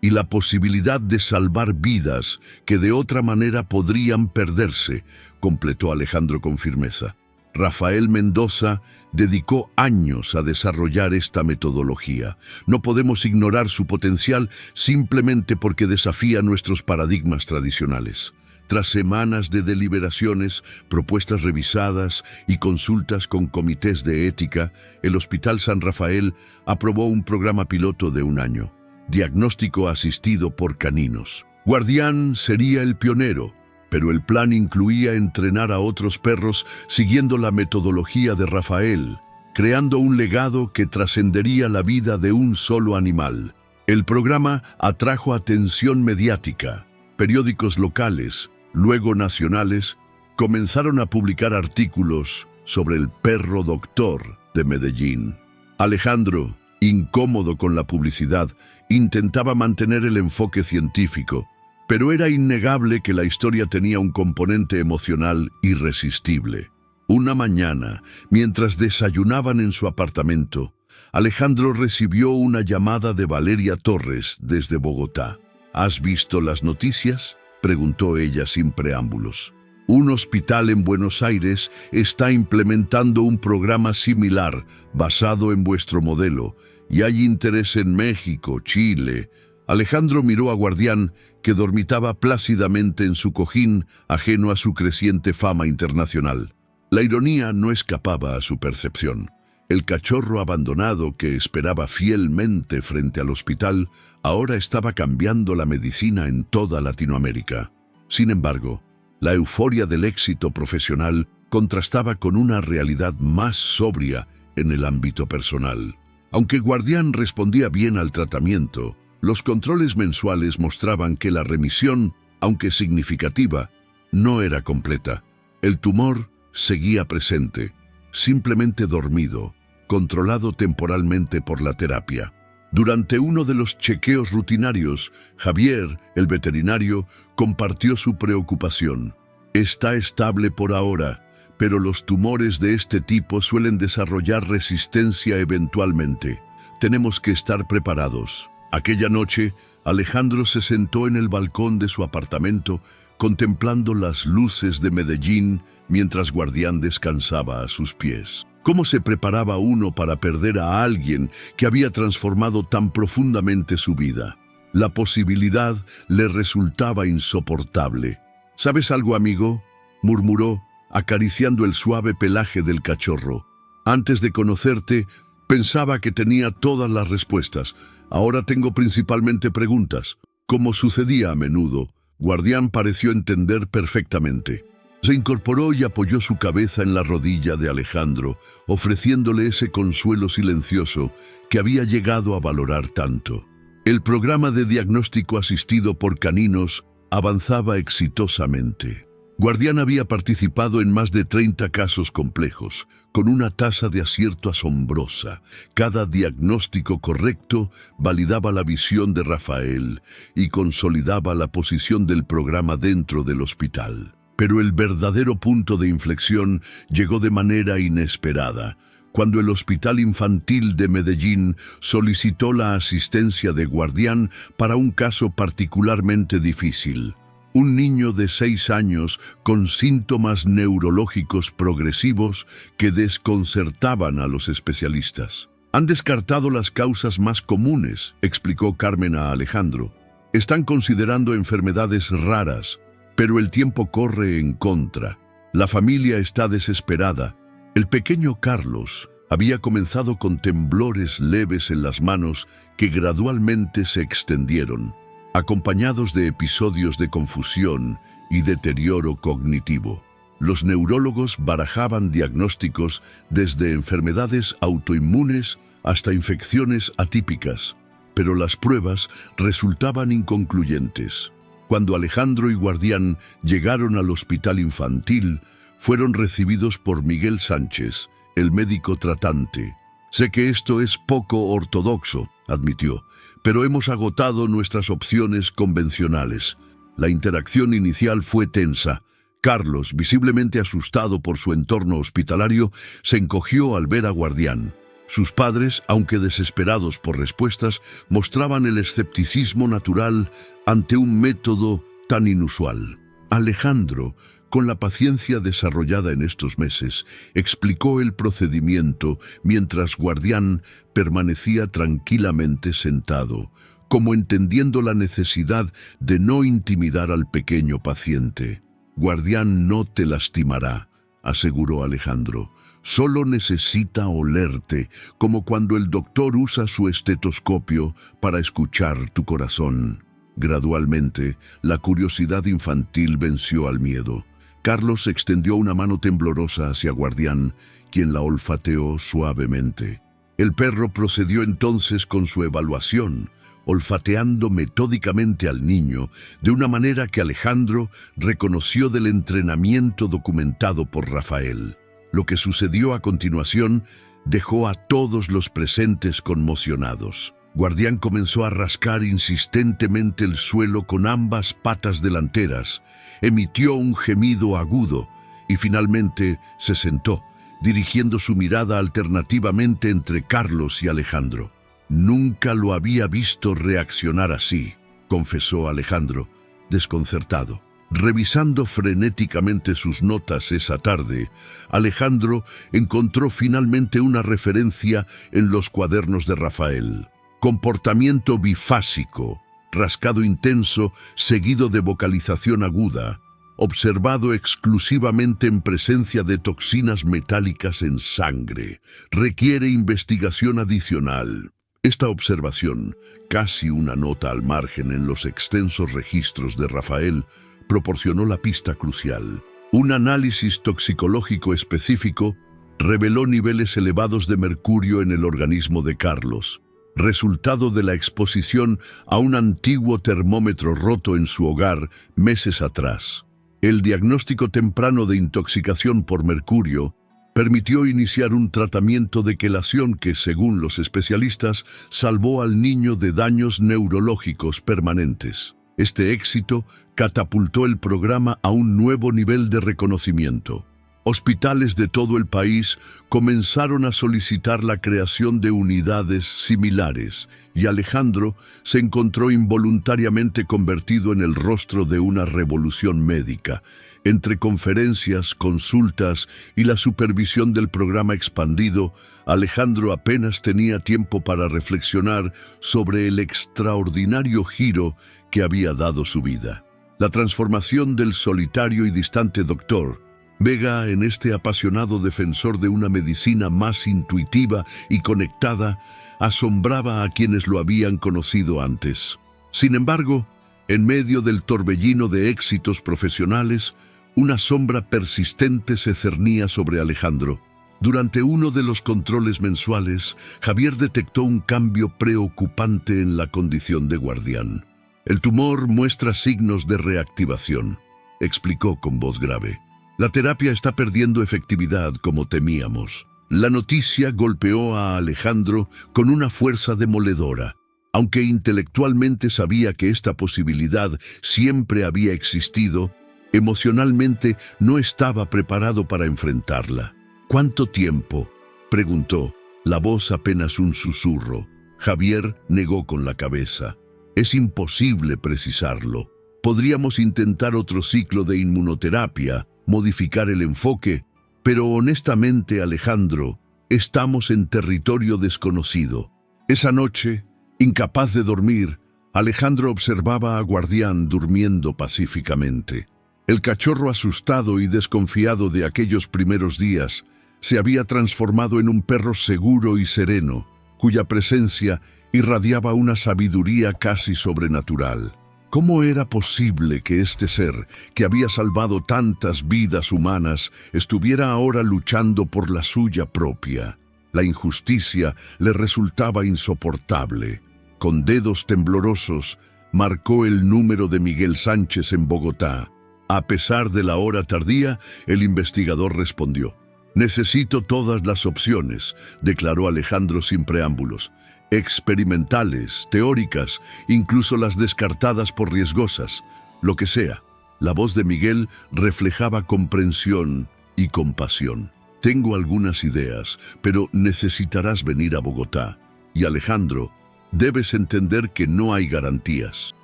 y la posibilidad de salvar vidas que de otra manera podrían perderse, completó Alejandro con firmeza. Rafael Mendoza dedicó años a desarrollar esta metodología. No podemos ignorar su potencial simplemente porque desafía nuestros paradigmas tradicionales. Tras semanas de deliberaciones, propuestas revisadas y consultas con comités de ética, el Hospital San Rafael aprobó un programa piloto de 1 año. Diagnóstico asistido por caninos. Guardián sería el pionero, pero el plan incluía entrenar a otros perros siguiendo la metodología de Rafael, creando un legado que trascendería la vida de un solo animal. El programa atrajo atención mediática. Periódicos locales, luego nacionales, comenzaron a publicar artículos sobre el perro doctor de Medellín. Alejandro, incómodo con la publicidad, intentaba mantener el enfoque científico, pero era innegable que la historia tenía un componente emocional irresistible. Una mañana, mientras desayunaban en su apartamento, Alejandro recibió una llamada de Valeria Torres desde Bogotá. ¿Has visto las noticias?, preguntó ella sin preámbulos. Un hospital en Buenos Aires está implementando un programa similar basado en vuestro modelo, y hay interés en México, Chile. Alejandro miró a Guardián, que dormitaba plácidamente en su cojín, ajeno a su creciente fama internacional. La ironía no escapaba a su percepción. El cachorro abandonado que esperaba fielmente frente al hospital ahora estaba cambiando la medicina en toda Latinoamérica. Sin embargo, la euforia del éxito profesional contrastaba con una realidad más sobria en el ámbito personal. Aunque Guardián respondía bien al tratamiento, los controles mensuales mostraban que la remisión, aunque significativa, no era completa. El tumor seguía presente, simplemente dormido, controlado temporalmente por la terapia. Durante uno de los chequeos rutinarios, Javier, el veterinario, compartió su preocupación. Está estable por ahora, pero los tumores de este tipo suelen desarrollar resistencia eventualmente. Tenemos que estar preparados. Aquella noche, Alejandro se sentó en el balcón de su apartamento, contemplando las luces de Medellín mientras Guardián descansaba a sus pies. ¿Cómo se preparaba uno para perder a alguien que había transformado tan profundamente su vida? La posibilidad le resultaba insoportable. ¿Sabes algo, amigo?, murmuró, acariciando el suave pelaje del cachorro. Antes de conocerte, pensaba que tenía todas las respuestas. Ahora tengo principalmente preguntas. Como sucedía a menudo, Guardián pareció entender perfectamente. Se incorporó y apoyó su cabeza en la rodilla de Alejandro, ofreciéndole ese consuelo silencioso que había llegado a valorar tanto. El programa de diagnóstico asistido por caninos avanzaba exitosamente. Guardián había participado en más de 30 casos complejos, con una tasa de acierto asombrosa. Cada diagnóstico correcto validaba la visión de Rafael y consolidaba la posición del programa dentro del hospital. Pero el verdadero punto de inflexión llegó de manera inesperada, cuando el Hospital Infantil de Medellín solicitó la asistencia de Guardián para un caso particularmente difícil. Un niño de 6 años con síntomas neurológicos progresivos que desconcertaban a los especialistas. Han descartado las causas más comunes, explicó Carmen a Alejandro. Están considerando enfermedades raras, pero el tiempo corre en contra. La familia está desesperada. El pequeño Carlos había comenzado con temblores leves en las manos que gradualmente se extendieron, acompañados de episodios de confusión y deterioro cognitivo. Los neurólogos barajaban diagnósticos desde enfermedades autoinmunes hasta infecciones atípicas, pero las pruebas resultaban inconcluyentes. Cuando Alejandro y Guardián llegaron al hospital infantil, fueron recibidos por Miguel Sánchez, el médico tratante. Sé que esto es poco ortodoxo, admitió, pero hemos agotado nuestras opciones convencionales. La interacción inicial fue tensa. Carlos, visiblemente asustado por su entorno hospitalario, se encogió al ver a Guardián. Sus padres, aunque desesperados por respuestas, mostraban el escepticismo natural ante un método tan inusual. Alejandro, con la paciencia desarrollada en estos meses, explicó el procedimiento mientras Guardián permanecía tranquilamente sentado, como entendiendo la necesidad de no intimidar al pequeño paciente. Guardián no te lastimará, aseguró Alejandro. Solo necesita olerte, como cuando el doctor usa su estetoscopio para escuchar tu corazón. Gradualmente, la curiosidad infantil venció al miedo. Carlos extendió una mano temblorosa hacia Guardián, quien la olfateó suavemente. El perro procedió entonces con su evaluación, olfateando metódicamente al niño de una manera que Alejandro reconoció del entrenamiento documentado por Rafael. Lo que sucedió a continuación dejó a todos los presentes conmocionados. Guardián comenzó a rascar insistentemente el suelo con ambas patas delanteras, emitió un gemido agudo y finalmente se sentó, dirigiendo su mirada alternativamente entre Carlos y Alejandro. Nunca lo había visto reaccionar así, confesó Alejandro, desconcertado. Revisando frenéticamente sus notas esa tarde, Alejandro encontró finalmente una referencia en los cuadernos de Rafael. Comportamiento bifásico, rascado intenso seguido de vocalización aguda, observado exclusivamente en presencia de toxinas metálicas en sangre. Requiere investigación adicional. Esta observación, casi una nota al margen en los extensos registros de Rafael, proporcionó la pista crucial. Un análisis toxicológico específico reveló niveles elevados de mercurio en el organismo de Carlos, resultado de la exposición a un antiguo termómetro roto en su hogar meses atrás. El diagnóstico temprano de intoxicación por mercurio permitió iniciar un tratamiento de quelación que, según los especialistas, salvó al niño de daños neurológicos permanentes. Este éxito catapultó el programa a un nuevo nivel de reconocimiento. Hospitales de todo el país comenzaron a solicitar la creación de unidades similares, y Alejandro se encontró involuntariamente convertido en el rostro de una revolución médica. Entre conferencias, consultas y la supervisión del programa expandido, Alejandro apenas tenía tiempo para reflexionar sobre el extraordinario giro que había dado su vida. La transformación del solitario y distante doctor Vega en este apasionado defensor de una medicina más intuitiva y conectada asombraba a quienes lo habían conocido antes. Sin embargo, en medio del torbellino de éxitos profesionales, una sombra persistente se cernía sobre Alejandro. Durante uno de los controles mensuales, Javier detectó un cambio preocupante en la condición de Guardián. El tumor muestra signos de reactivación, explicó con voz grave. La terapia está perdiendo efectividad como temíamos. La noticia golpeó a Alejandro con una fuerza demoledora. Aunque intelectualmente sabía que esta posibilidad siempre había existido, emocionalmente no estaba preparado para enfrentarla. ¿Cuánto tiempo?, preguntó, la voz apenas un susurro. Javier negó con la cabeza. Es imposible precisarlo. Podríamos intentar otro ciclo de inmunoterapia, modificar el enfoque, pero honestamente, Alejandro, estamos en territorio desconocido. Esa noche, incapaz de dormir, Alejandro observaba a Guardián durmiendo pacíficamente. El cachorro, asustado y desconfiado de aquellos primeros días, se había transformado en un perro seguro y sereno, cuya presencia irradiaba una sabiduría casi sobrenatural. ¿Cómo era posible que este ser, que había salvado tantas vidas humanas, estuviera ahora luchando por la suya propia? La injusticia le resultaba insoportable. Con dedos temblorosos, marcó el número de Miguel Sánchez en Bogotá. A pesar de la hora tardía, el investigador respondió. «Necesito todas las opciones», declaró Alejandro sin preámbulos. «Experimentales, teóricas, incluso las descartadas por riesgosas, lo que sea». La voz de Miguel reflejaba comprensión y compasión. «Tengo algunas ideas, pero necesitarás venir a Bogotá. Y Alejandro, debes entender que no hay garantías.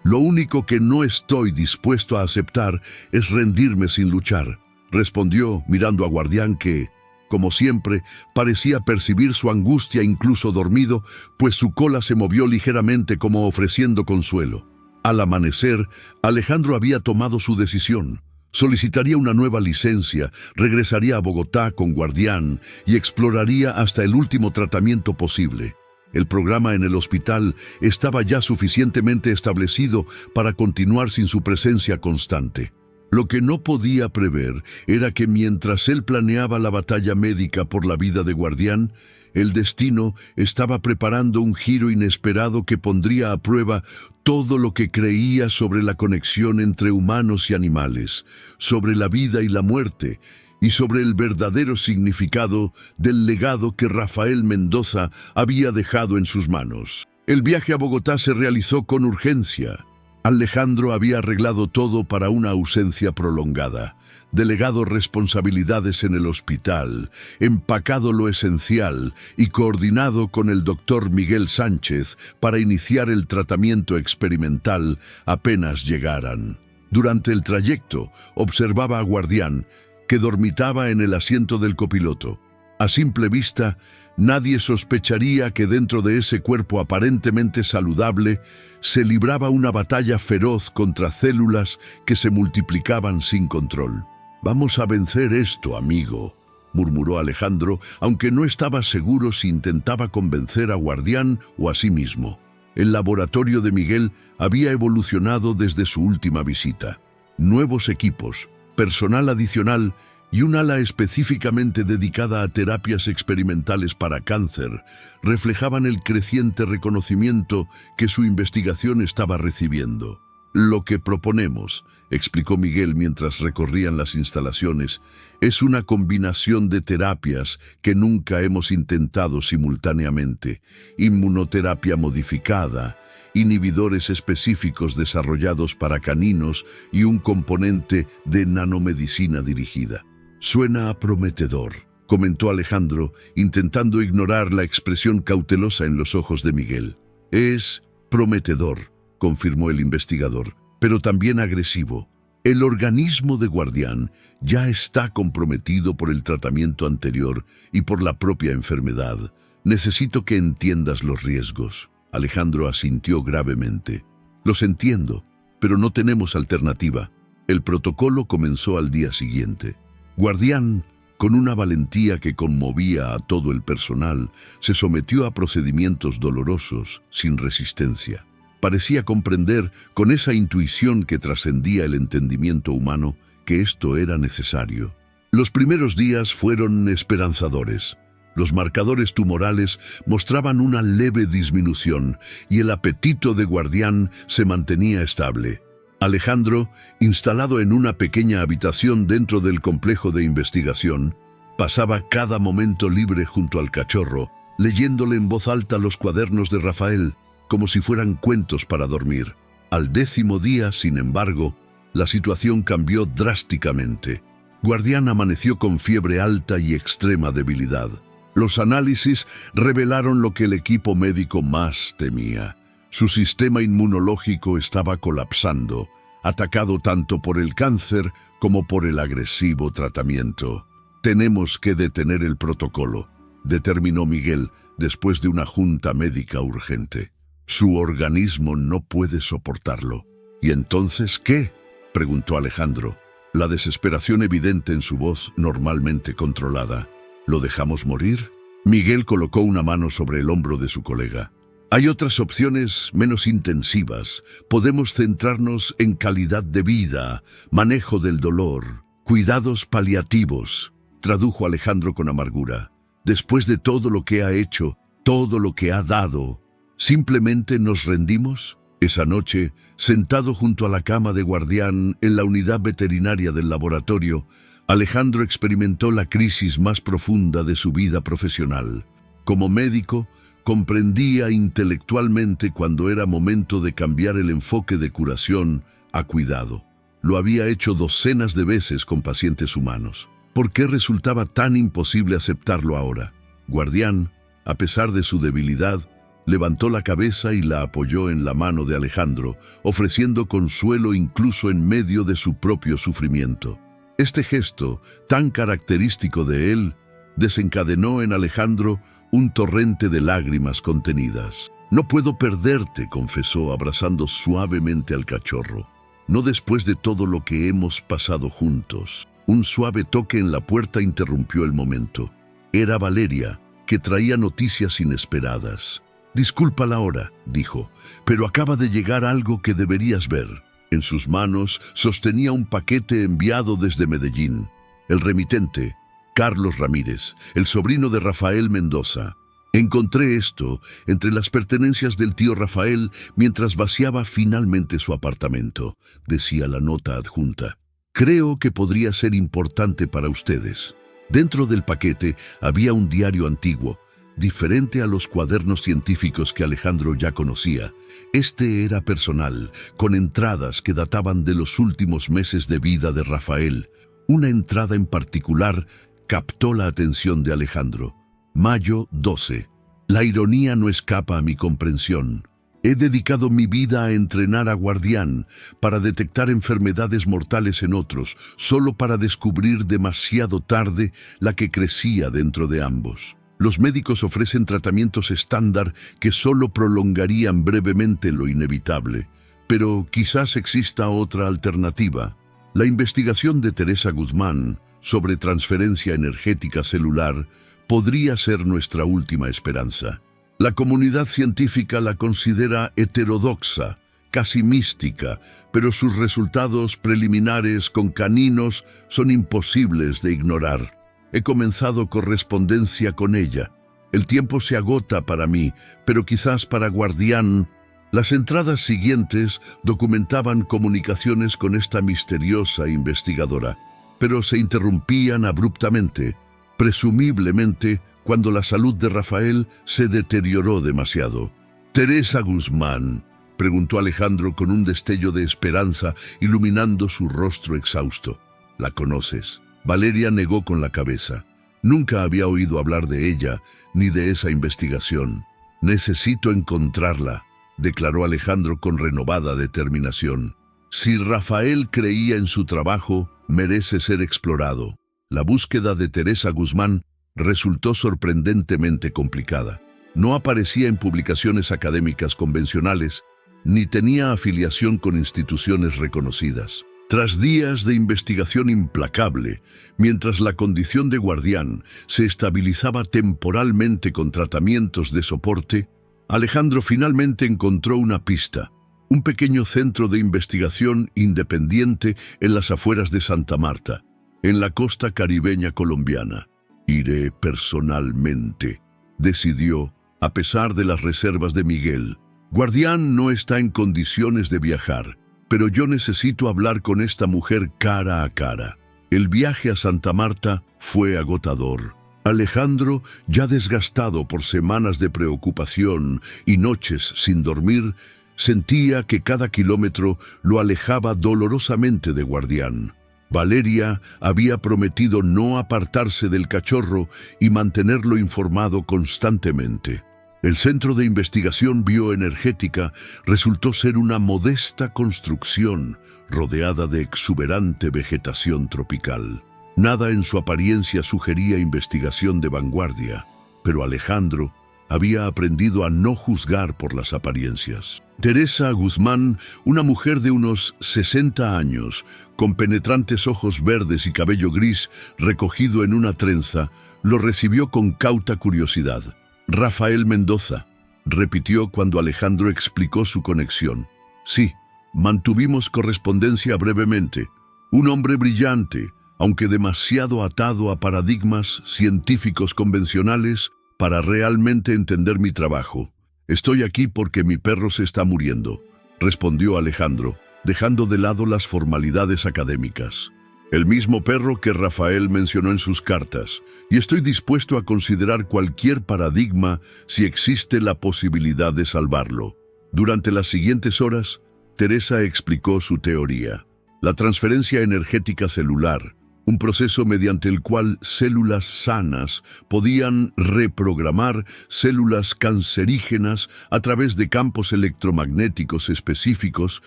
Lo único que no estoy dispuesto a aceptar es rendirme sin luchar», respondió mirando a Guardián que, como siempre, parecía percibir su angustia incluso dormido, pues su cola se movió ligeramente como ofreciendo consuelo. Al amanecer, Alejandro había tomado su decisión. Solicitaría una nueva licencia, regresaría a Bogotá con Guardián y exploraría hasta el último tratamiento posible. El programa en el hospital estaba ya suficientemente establecido para continuar sin su presencia constante. Lo que no podía prever era que mientras él planeaba la batalla médica por la vida de Guardián, el destino estaba preparando un giro inesperado que pondría a prueba todo lo que creía sobre la conexión entre humanos y animales, sobre la vida y la muerte, y sobre el verdadero significado del legado que Rafael Mendoza había dejado en sus manos. El viaje a Bogotá se realizó con urgencia. Alejandro había arreglado todo para una ausencia prolongada, delegado responsabilidades en el hospital, empacado lo esencial y coordinado con el doctor Miguel Sánchez para iniciar el tratamiento experimental apenas llegaran. Durante el trayecto, observaba a Guardián, que dormitaba en el asiento del copiloto. A simple vista, nadie sospecharía que dentro de ese cuerpo aparentemente saludable se libraba una batalla feroz contra células que se multiplicaban sin control. «Vamos a vencer esto, amigo», murmuró Alejandro, aunque no estaba seguro si intentaba convencer a Guardián o a sí mismo. El laboratorio de Miguel había evolucionado desde su última visita. Nuevos equipos, personal adicional y un ala específicamente dedicada a terapias experimentales para cáncer reflejaban el creciente reconocimiento que su investigación estaba recibiendo. «Lo que proponemos», explicó Miguel mientras recorrían las instalaciones, «es una combinación de terapias que nunca hemos intentado simultáneamente: inmunoterapia modificada, inhibidores específicos desarrollados para caninos y un componente de nanomedicina dirigida». «Suena prometedor», comentó Alejandro, intentando ignorar la expresión cautelosa en los ojos de Miguel. «Es prometedor», confirmó el investigador, «pero también agresivo. El organismo de Guardián ya está comprometido por el tratamiento anterior y por la propia enfermedad. Necesito que entiendas los riesgos». Alejandro asintió gravemente. «Los entiendo, pero no tenemos alternativa». El protocolo comenzó al día siguiente. Guardián, con una valentía que conmovía a todo el personal, se sometió a procedimientos dolorosos, sin resistencia. Parecía comprender, con esa intuición que trascendía el entendimiento humano, que esto era necesario. Los primeros días fueron esperanzadores. Los marcadores tumorales mostraban una leve disminución y el apetito de Guardián se mantenía estable. Alejandro, instalado en una pequeña habitación dentro del complejo de investigación, pasaba cada momento libre junto al cachorro, leyéndole en voz alta los cuadernos de Rafael, como si fueran cuentos para dormir. Al 10º día, sin embargo, la situación cambió drásticamente. Guardián amaneció con fiebre alta y extrema debilidad. Los análisis revelaron lo que el equipo médico más temía. Su sistema inmunológico estaba colapsando, atacado tanto por el cáncer como por el agresivo tratamiento. «Tenemos que detener el protocolo», determinó Miguel después de una junta médica urgente. «Su organismo no puede soportarlo». «¿Y entonces qué?», preguntó Alejandro, la desesperación evidente en su voz normalmente controlada. «¿Lo dejamos morir?». Miguel colocó una mano sobre el hombro de su colega. «Hay otras opciones menos intensivas. Podemos centrarnos en calidad de vida, manejo del dolor, cuidados paliativos», tradujo Alejandro con amargura. «Después de todo lo que ha hecho, todo lo que ha dado, ¿simplemente nos rendimos?». Esa noche, sentado junto a la cama de Guardián en la unidad veterinaria del laboratorio, Alejandro experimentó la crisis más profunda de su vida profesional. Como médico, comprendía intelectualmente cuando era momento de cambiar el enfoque de curación a cuidado. Lo había hecho docenas de veces con pacientes humanos. ¿Por qué resultaba tan imposible aceptarlo ahora? Guardián, a pesar de su debilidad, levantó la cabeza y la apoyó en la mano de Alejandro, ofreciendo consuelo incluso en medio de su propio sufrimiento. Este gesto, tan característico de él, desencadenó en Alejandro un torrente de lágrimas contenidas. «No puedo perderte», confesó, abrazando suavemente al cachorro. «No después de todo lo que hemos pasado juntos». Un suave toque en la puerta interrumpió el momento. Era Valeria, que traía noticias inesperadas. «Disculpa la hora», dijo, «pero acaba de llegar algo que deberías ver». En sus manos sostenía un paquete enviado desde Medellín. El remitente, Carlos Ramírez, el sobrino de Rafael Mendoza. «Encontré esto entre las pertenencias del tío Rafael mientras vaciaba finalmente su apartamento», decía la nota adjunta. «Creo que podría ser importante para ustedes». Dentro del paquete había un diario antiguo, Diferente a los cuadernos científicos que Alejandro ya conocía, este era personal, con entradas que databan de los últimos meses de vida de Rafael. Una entrada en particular captó la atención de Alejandro. Mayo 12. La ironía no escapa a mi comprensión. He dedicado mi vida a entrenar a Guardián para detectar enfermedades mortales en otros, solo para descubrir demasiado tarde la que crecía dentro de ambos. Los médicos ofrecen tratamientos estándar que solo prolongarían brevemente lo inevitable, pero quizás exista otra alternativa. La investigación de Teresa Guzmán sobre transferencia energética celular podría ser nuestra última esperanza. La comunidad científica la considera heterodoxa, casi mística, pero sus resultados preliminares con caninos son imposibles de ignorar. He comenzado correspondencia con ella. El tiempo se agota para mí, pero quizás para Guardián. Las entradas siguientes documentaban comunicaciones con esta misteriosa investigadora, pero se interrumpían abruptamente, presumiblemente cuando la salud de Rafael se deterioró demasiado. «¿Teresa Guzmán?», preguntó Alejandro con un destello de esperanza iluminando su rostro exhausto. «¿La conoces?». Valeria negó con la cabeza. Nunca había oído hablar de ella, ni de esa investigación. «Necesito encontrarla», declaró Alejandro con renovada determinación. Si Rafael creía en su trabajo, merece ser explorado. La búsqueda de Teresa Guzmán resultó sorprendentemente complicada. No aparecía en publicaciones académicas convencionales, ni tenía afiliación con instituciones reconocidas. Tras días de investigación implacable, mientras la condición de Guardián se estabilizaba temporalmente con tratamientos de soporte, Alejandro finalmente encontró una pista: un pequeño centro de investigación independiente en las afueras de Santa Marta, en la costa caribeña colombiana. «Iré personalmente», decidió, a pesar de las reservas de Miguel. «Guardián no está en condiciones de viajar, pero yo necesito hablar con esta mujer cara a cara». El viaje a Santa Marta fue agotador. Alejandro, ya desgastado por semanas de preocupación y noches sin dormir, sentía que cada kilómetro lo alejaba dolorosamente de Guardián. Valeria había prometido no apartarse del cachorro y mantenerlo informado constantemente. El Centro de Investigación Bioenergética resultó ser una modesta construcción rodeada de exuberante vegetación tropical. Nada en su apariencia sugería investigación de vanguardia, pero Alejandro había aprendido a no juzgar por las apariencias. Teresa Guzmán, una mujer de unos 60 años, con penetrantes ojos verdes y cabello gris recogido en una trenza, lo recibió con cauta curiosidad. «Rafael Mendoza», repitió cuando Alejandro explicó su conexión. «Sí, mantuvimos correspondencia brevemente. Un hombre brillante, aunque demasiado atado a paradigmas científicos convencionales para realmente entender mi trabajo. Estoy aquí porque mi perro se está muriendo», respondió Alejandro, dejando de lado las formalidades académicas. «El mismo perro que Rafael mencionó en sus cartas, y estoy dispuesto a considerar cualquier paradigma si existe la posibilidad de salvarlo». Durante las siguientes horas, Teresa explicó su teoría: la transferencia energética celular, un proceso mediante el cual células sanas podían reprogramar células cancerígenas a través de campos electromagnéticos específicos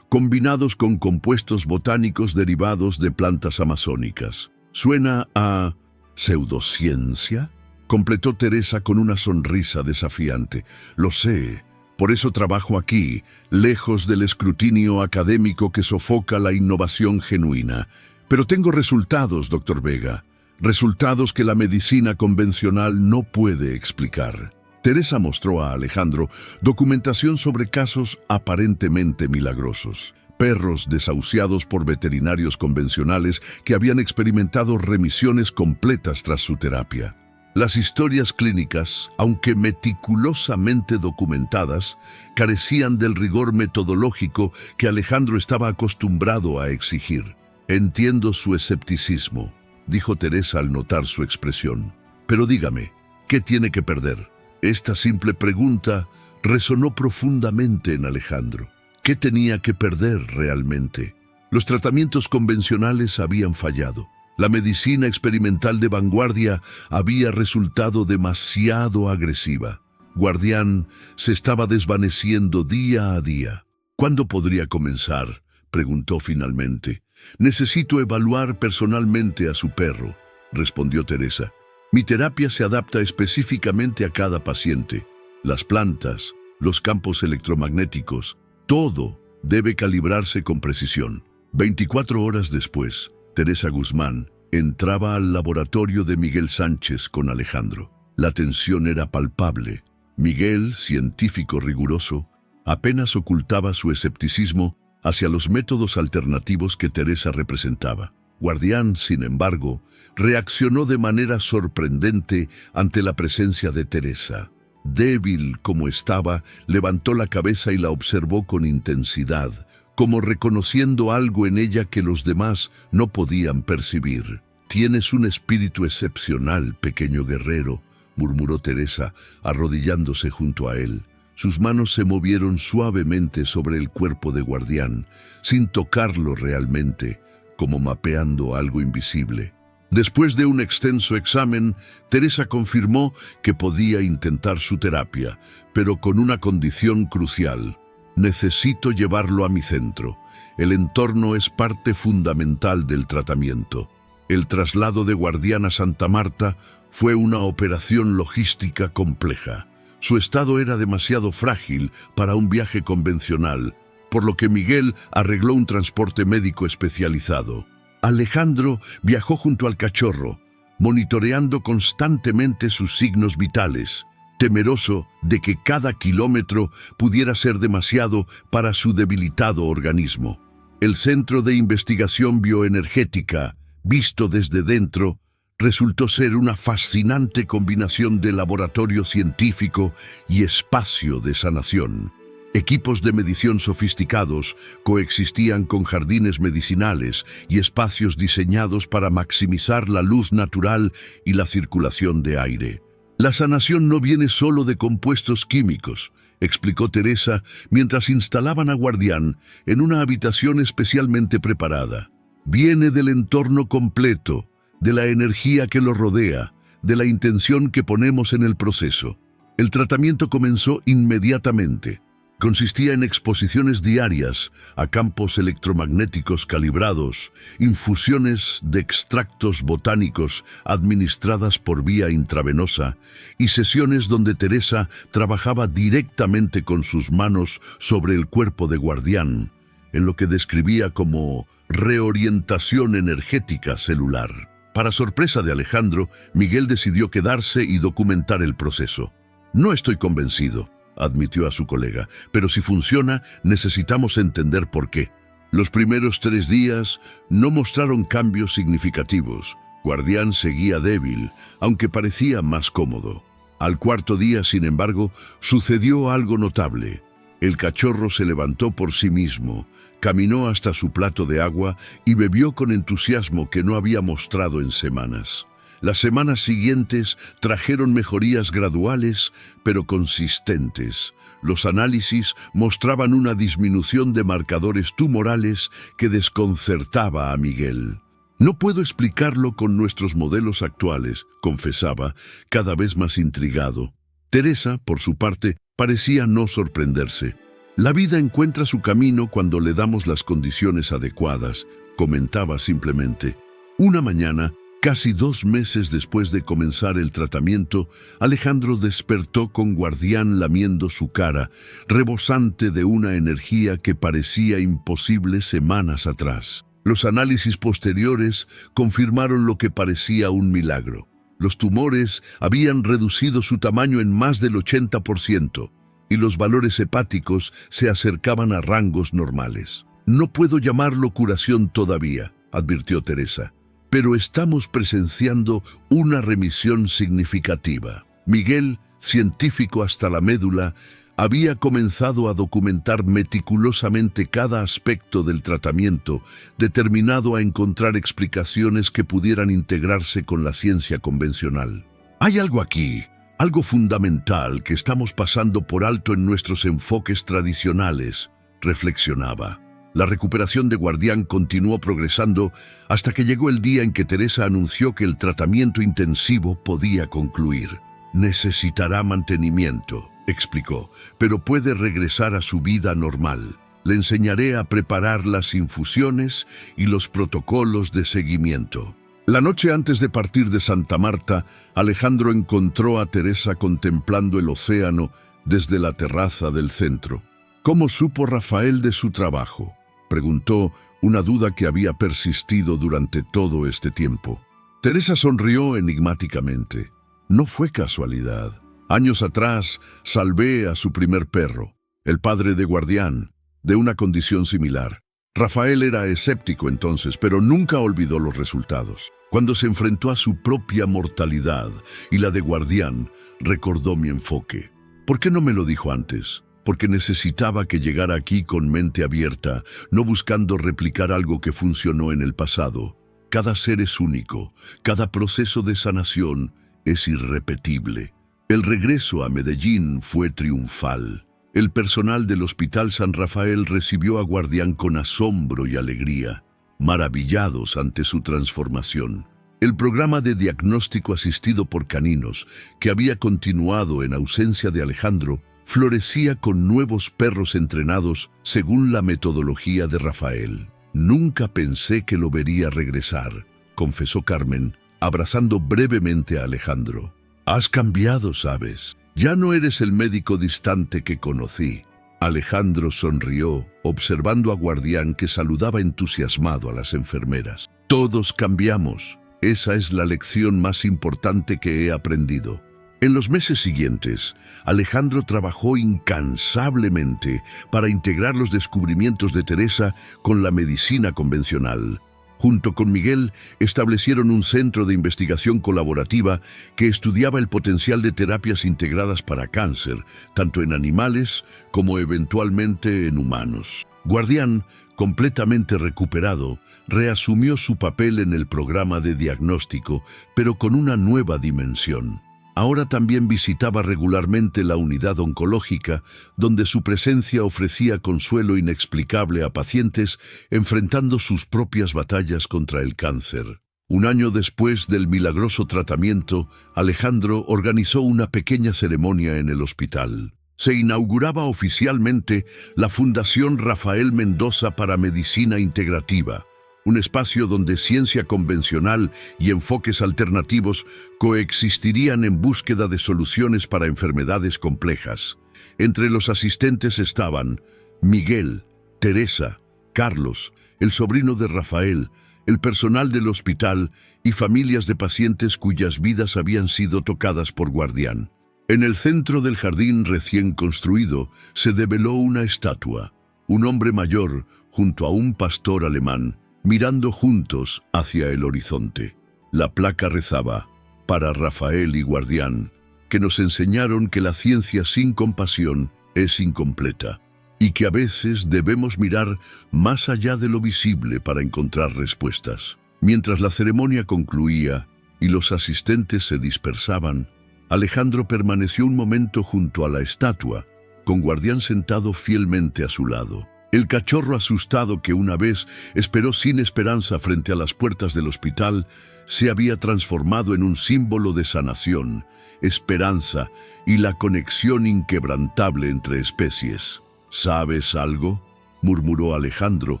combinados con compuestos botánicos derivados de plantas amazónicas. «¿Suena a pseudociencia?», completó Teresa con una sonrisa desafiante. «Lo sé. Por eso trabajo aquí, lejos del escrutinio académico que sofoca la innovación genuina. Pero tengo resultados, doctor Vega, resultados que la medicina convencional no puede explicar». Teresa mostró a Alejandro documentación sobre casos aparentemente milagrosos. Perros desahuciados por veterinarios convencionales que habían experimentado remisiones completas tras su terapia. Las historias clínicas, aunque meticulosamente documentadas, carecían del rigor metodológico que Alejandro estaba acostumbrado a exigir. «Entiendo su escepticismo», dijo Teresa al notar su expresión. «Pero dígame, ¿qué tiene que perder? Esta simple pregunta resonó profundamente en Alejandro. ¿Qué tenía que perder realmente? Los tratamientos convencionales habían fallado. La medicina experimental de vanguardia había resultado demasiado agresiva. Guardián se estaba desvaneciendo día a día. ¿Cuándo podría comenzar?, preguntó finalmente. Necesito evaluar personalmente a su perro, respondió Teresa. Mi terapia se adapta específicamente a cada paciente. Las plantas, los campos electromagnéticos, todo debe calibrarse con precisión. 24 horas después, Teresa Guzmán entraba al laboratorio de Miguel Sánchez con Alejandro. La tensión era palpable. Miguel, científico riguroso, apenas ocultaba su escepticismo hacia los métodos alternativos que Teresa representaba. Guardián, sin embargo, reaccionó de manera sorprendente ante la presencia de Teresa. Débil como estaba, levantó la cabeza y la observó con intensidad, como reconociendo algo en ella que los demás no podían percibir. «Tienes un espíritu excepcional, pequeño guerrero», murmuró Teresa, arrodillándose junto a él. Sus manos se movieron suavemente sobre el cuerpo de Guardián, sin tocarlo realmente, como mapeando algo invisible. Después de un extenso examen, Teresa confirmó que podía intentar su terapia, pero con una condición crucial. «Necesito llevarlo a mi centro. El entorno es parte fundamental del tratamiento». El traslado de Guardián a Santa Marta fue una operación logística compleja. Su estado era demasiado frágil para un viaje convencional, por lo que Miguel arregló un transporte médico especializado. Alejandro viajó junto al cachorro, monitoreando constantemente sus signos vitales, temeroso de que cada kilómetro pudiera ser demasiado para su debilitado organismo. El Centro de Investigación Bioenergética, visto desde dentro, resultó ser una fascinante combinación de laboratorio científico y espacio de sanación. Equipos de medición sofisticados coexistían con jardines medicinales y espacios diseñados para maximizar la luz natural y la circulación de aire. La sanación no viene solo de compuestos químicos, explicó Teresa mientras instalaban a Guardián en una habitación especialmente preparada. Viene del entorno completo, de la energía que lo rodea, de la intención que ponemos en el proceso. El tratamiento comenzó inmediatamente. Consistía en exposiciones diarias a campos electromagnéticos calibrados, infusiones de extractos botánicos administradas por vía intravenosa y sesiones donde Teresa trabajaba directamente con sus manos sobre el cuerpo de Guardián, en lo que describía como reorientación energética celular. Para sorpresa de Alejandro, Miguel decidió quedarse y documentar el proceso. «No estoy convencido», admitió a su colega, «pero si funciona, necesitamos entender por qué». Los primeros 3 días no mostraron cambios significativos. Guardián seguía débil, aunque parecía más cómodo. Al 4.º día, sin embargo, sucedió algo notable. El cachorro se levantó por sí mismo, caminó hasta su plato de agua y bebió con entusiasmo que no había mostrado en semanas. Las semanas siguientes trajeron mejorías graduales, pero consistentes. Los análisis mostraban una disminución de marcadores tumorales que desconcertaba a Miguel. «No puedo explicarlo con nuestros modelos actuales», confesaba, cada vez más intrigado. Teresa, por su parte, parecía no sorprenderse. «La vida encuentra su camino cuando le damos las condiciones adecuadas», comentaba simplemente. Una mañana, casi 2 meses después de comenzar el tratamiento, Alejandro despertó con Guardián lamiendo su cara, rebosante de una energía que parecía imposible semanas atrás. Los análisis posteriores confirmaron lo que parecía un milagro. Los tumores habían reducido su tamaño en más del 80%, y los valores hepáticos se acercaban a rangos normales. «No puedo llamarlo curación todavía», advirtió Teresa, «pero estamos presenciando una remisión significativa». Miguel, científico hasta la médula, había comenzado a documentar meticulosamente cada aspecto del tratamiento, determinado a encontrar explicaciones que pudieran integrarse con la ciencia convencional. «Hay algo aquí», Algo fundamental que estamos pasando por alto en nuestros enfoques tradicionales, reflexionaba. La recuperación de Guardián continuó progresando hasta que llegó el día en que Teresa anunció que el tratamiento intensivo podía concluir. Necesitará mantenimiento, explicó, pero puede regresar a su vida normal. Le enseñaré a preparar las infusiones y los protocolos de seguimiento. La noche antes de partir de Santa Marta, Alejandro encontró a Teresa contemplando el océano desde la terraza del centro. ¿Cómo supo Rafael de su trabajo?, preguntó, una duda que había persistido durante todo este tiempo. Teresa sonrió enigmáticamente. No fue casualidad. Años atrás salvé a su primer perro, el padre de Guardián, de una condición similar. Rafael era escéptico entonces, pero nunca olvidó los resultados. Cuando se enfrentó a su propia mortalidad y la de Guardián, recordó mi enfoque. ¿Por qué no me lo dijo antes? Porque necesitaba que llegara aquí con mente abierta, no buscando replicar algo que funcionó en el pasado. Cada ser es único, cada proceso de sanación es irrepetible. El regreso a Medellín fue triunfal. El personal del Hospital San Rafael recibió a Guardián con asombro y alegría, maravillados ante su transformación. El programa de diagnóstico asistido por caninos, que había continuado en ausencia de Alejandro, florecía con nuevos perros entrenados según la metodología de Rafael. Nunca pensé que lo vería regresar, confesó Carmen, abrazando brevemente a Alejandro. Has cambiado, ¿sabes? Ya no eres el médico distante que conocí. Alejandro sonrió, observando a Guardián que saludaba entusiasmado a las enfermeras. Todos cambiamos. Esa es la lección más importante que he aprendido. En los meses siguientes, Alejandro trabajó incansablemente para integrar los descubrimientos de Teresa con la medicina convencional. Junto con Miguel, establecieron un centro de investigación colaborativa que estudiaba el potencial de terapias integradas para cáncer, tanto en animales como eventualmente en humanos. Guardián, completamente recuperado, reasumió su papel en el programa de diagnóstico, pero con una nueva dimensión. Ahora también visitaba regularmente la unidad oncológica, donde su presencia ofrecía consuelo inexplicable a pacientes enfrentando sus propias batallas contra el cáncer. Un año después del milagroso tratamiento, Alejandro organizó una pequeña ceremonia en el hospital. Se inauguraba oficialmente la Fundación Rafael Mendoza para Medicina Integrativa, un espacio donde ciencia convencional y enfoques alternativos coexistirían en búsqueda de soluciones para enfermedades complejas. Entre los asistentes estaban Miguel, Teresa, Carlos, el sobrino de Rafael, el personal del hospital y familias de pacientes cuyas vidas habían sido tocadas por Guardián. En el centro del jardín recién construido se develó una estatua, un hombre mayor junto a un pastor alemán, mirando juntos hacia el horizonte. La placa rezaba, para Rafael y Guardián, que nos enseñaron que la ciencia sin compasión es incompleta y que a veces debemos mirar más allá de lo visible para encontrar respuestas. Mientras la ceremonia concluía y los asistentes se dispersaban, Alejandro permaneció un momento junto a la estatua, con Guardián sentado fielmente a su lado. El cachorro asustado que una vez esperó sin esperanza frente a las puertas del hospital se había transformado en un símbolo de sanación, esperanza y la conexión inquebrantable entre especies. ¿Sabes algo?, murmuró Alejandro,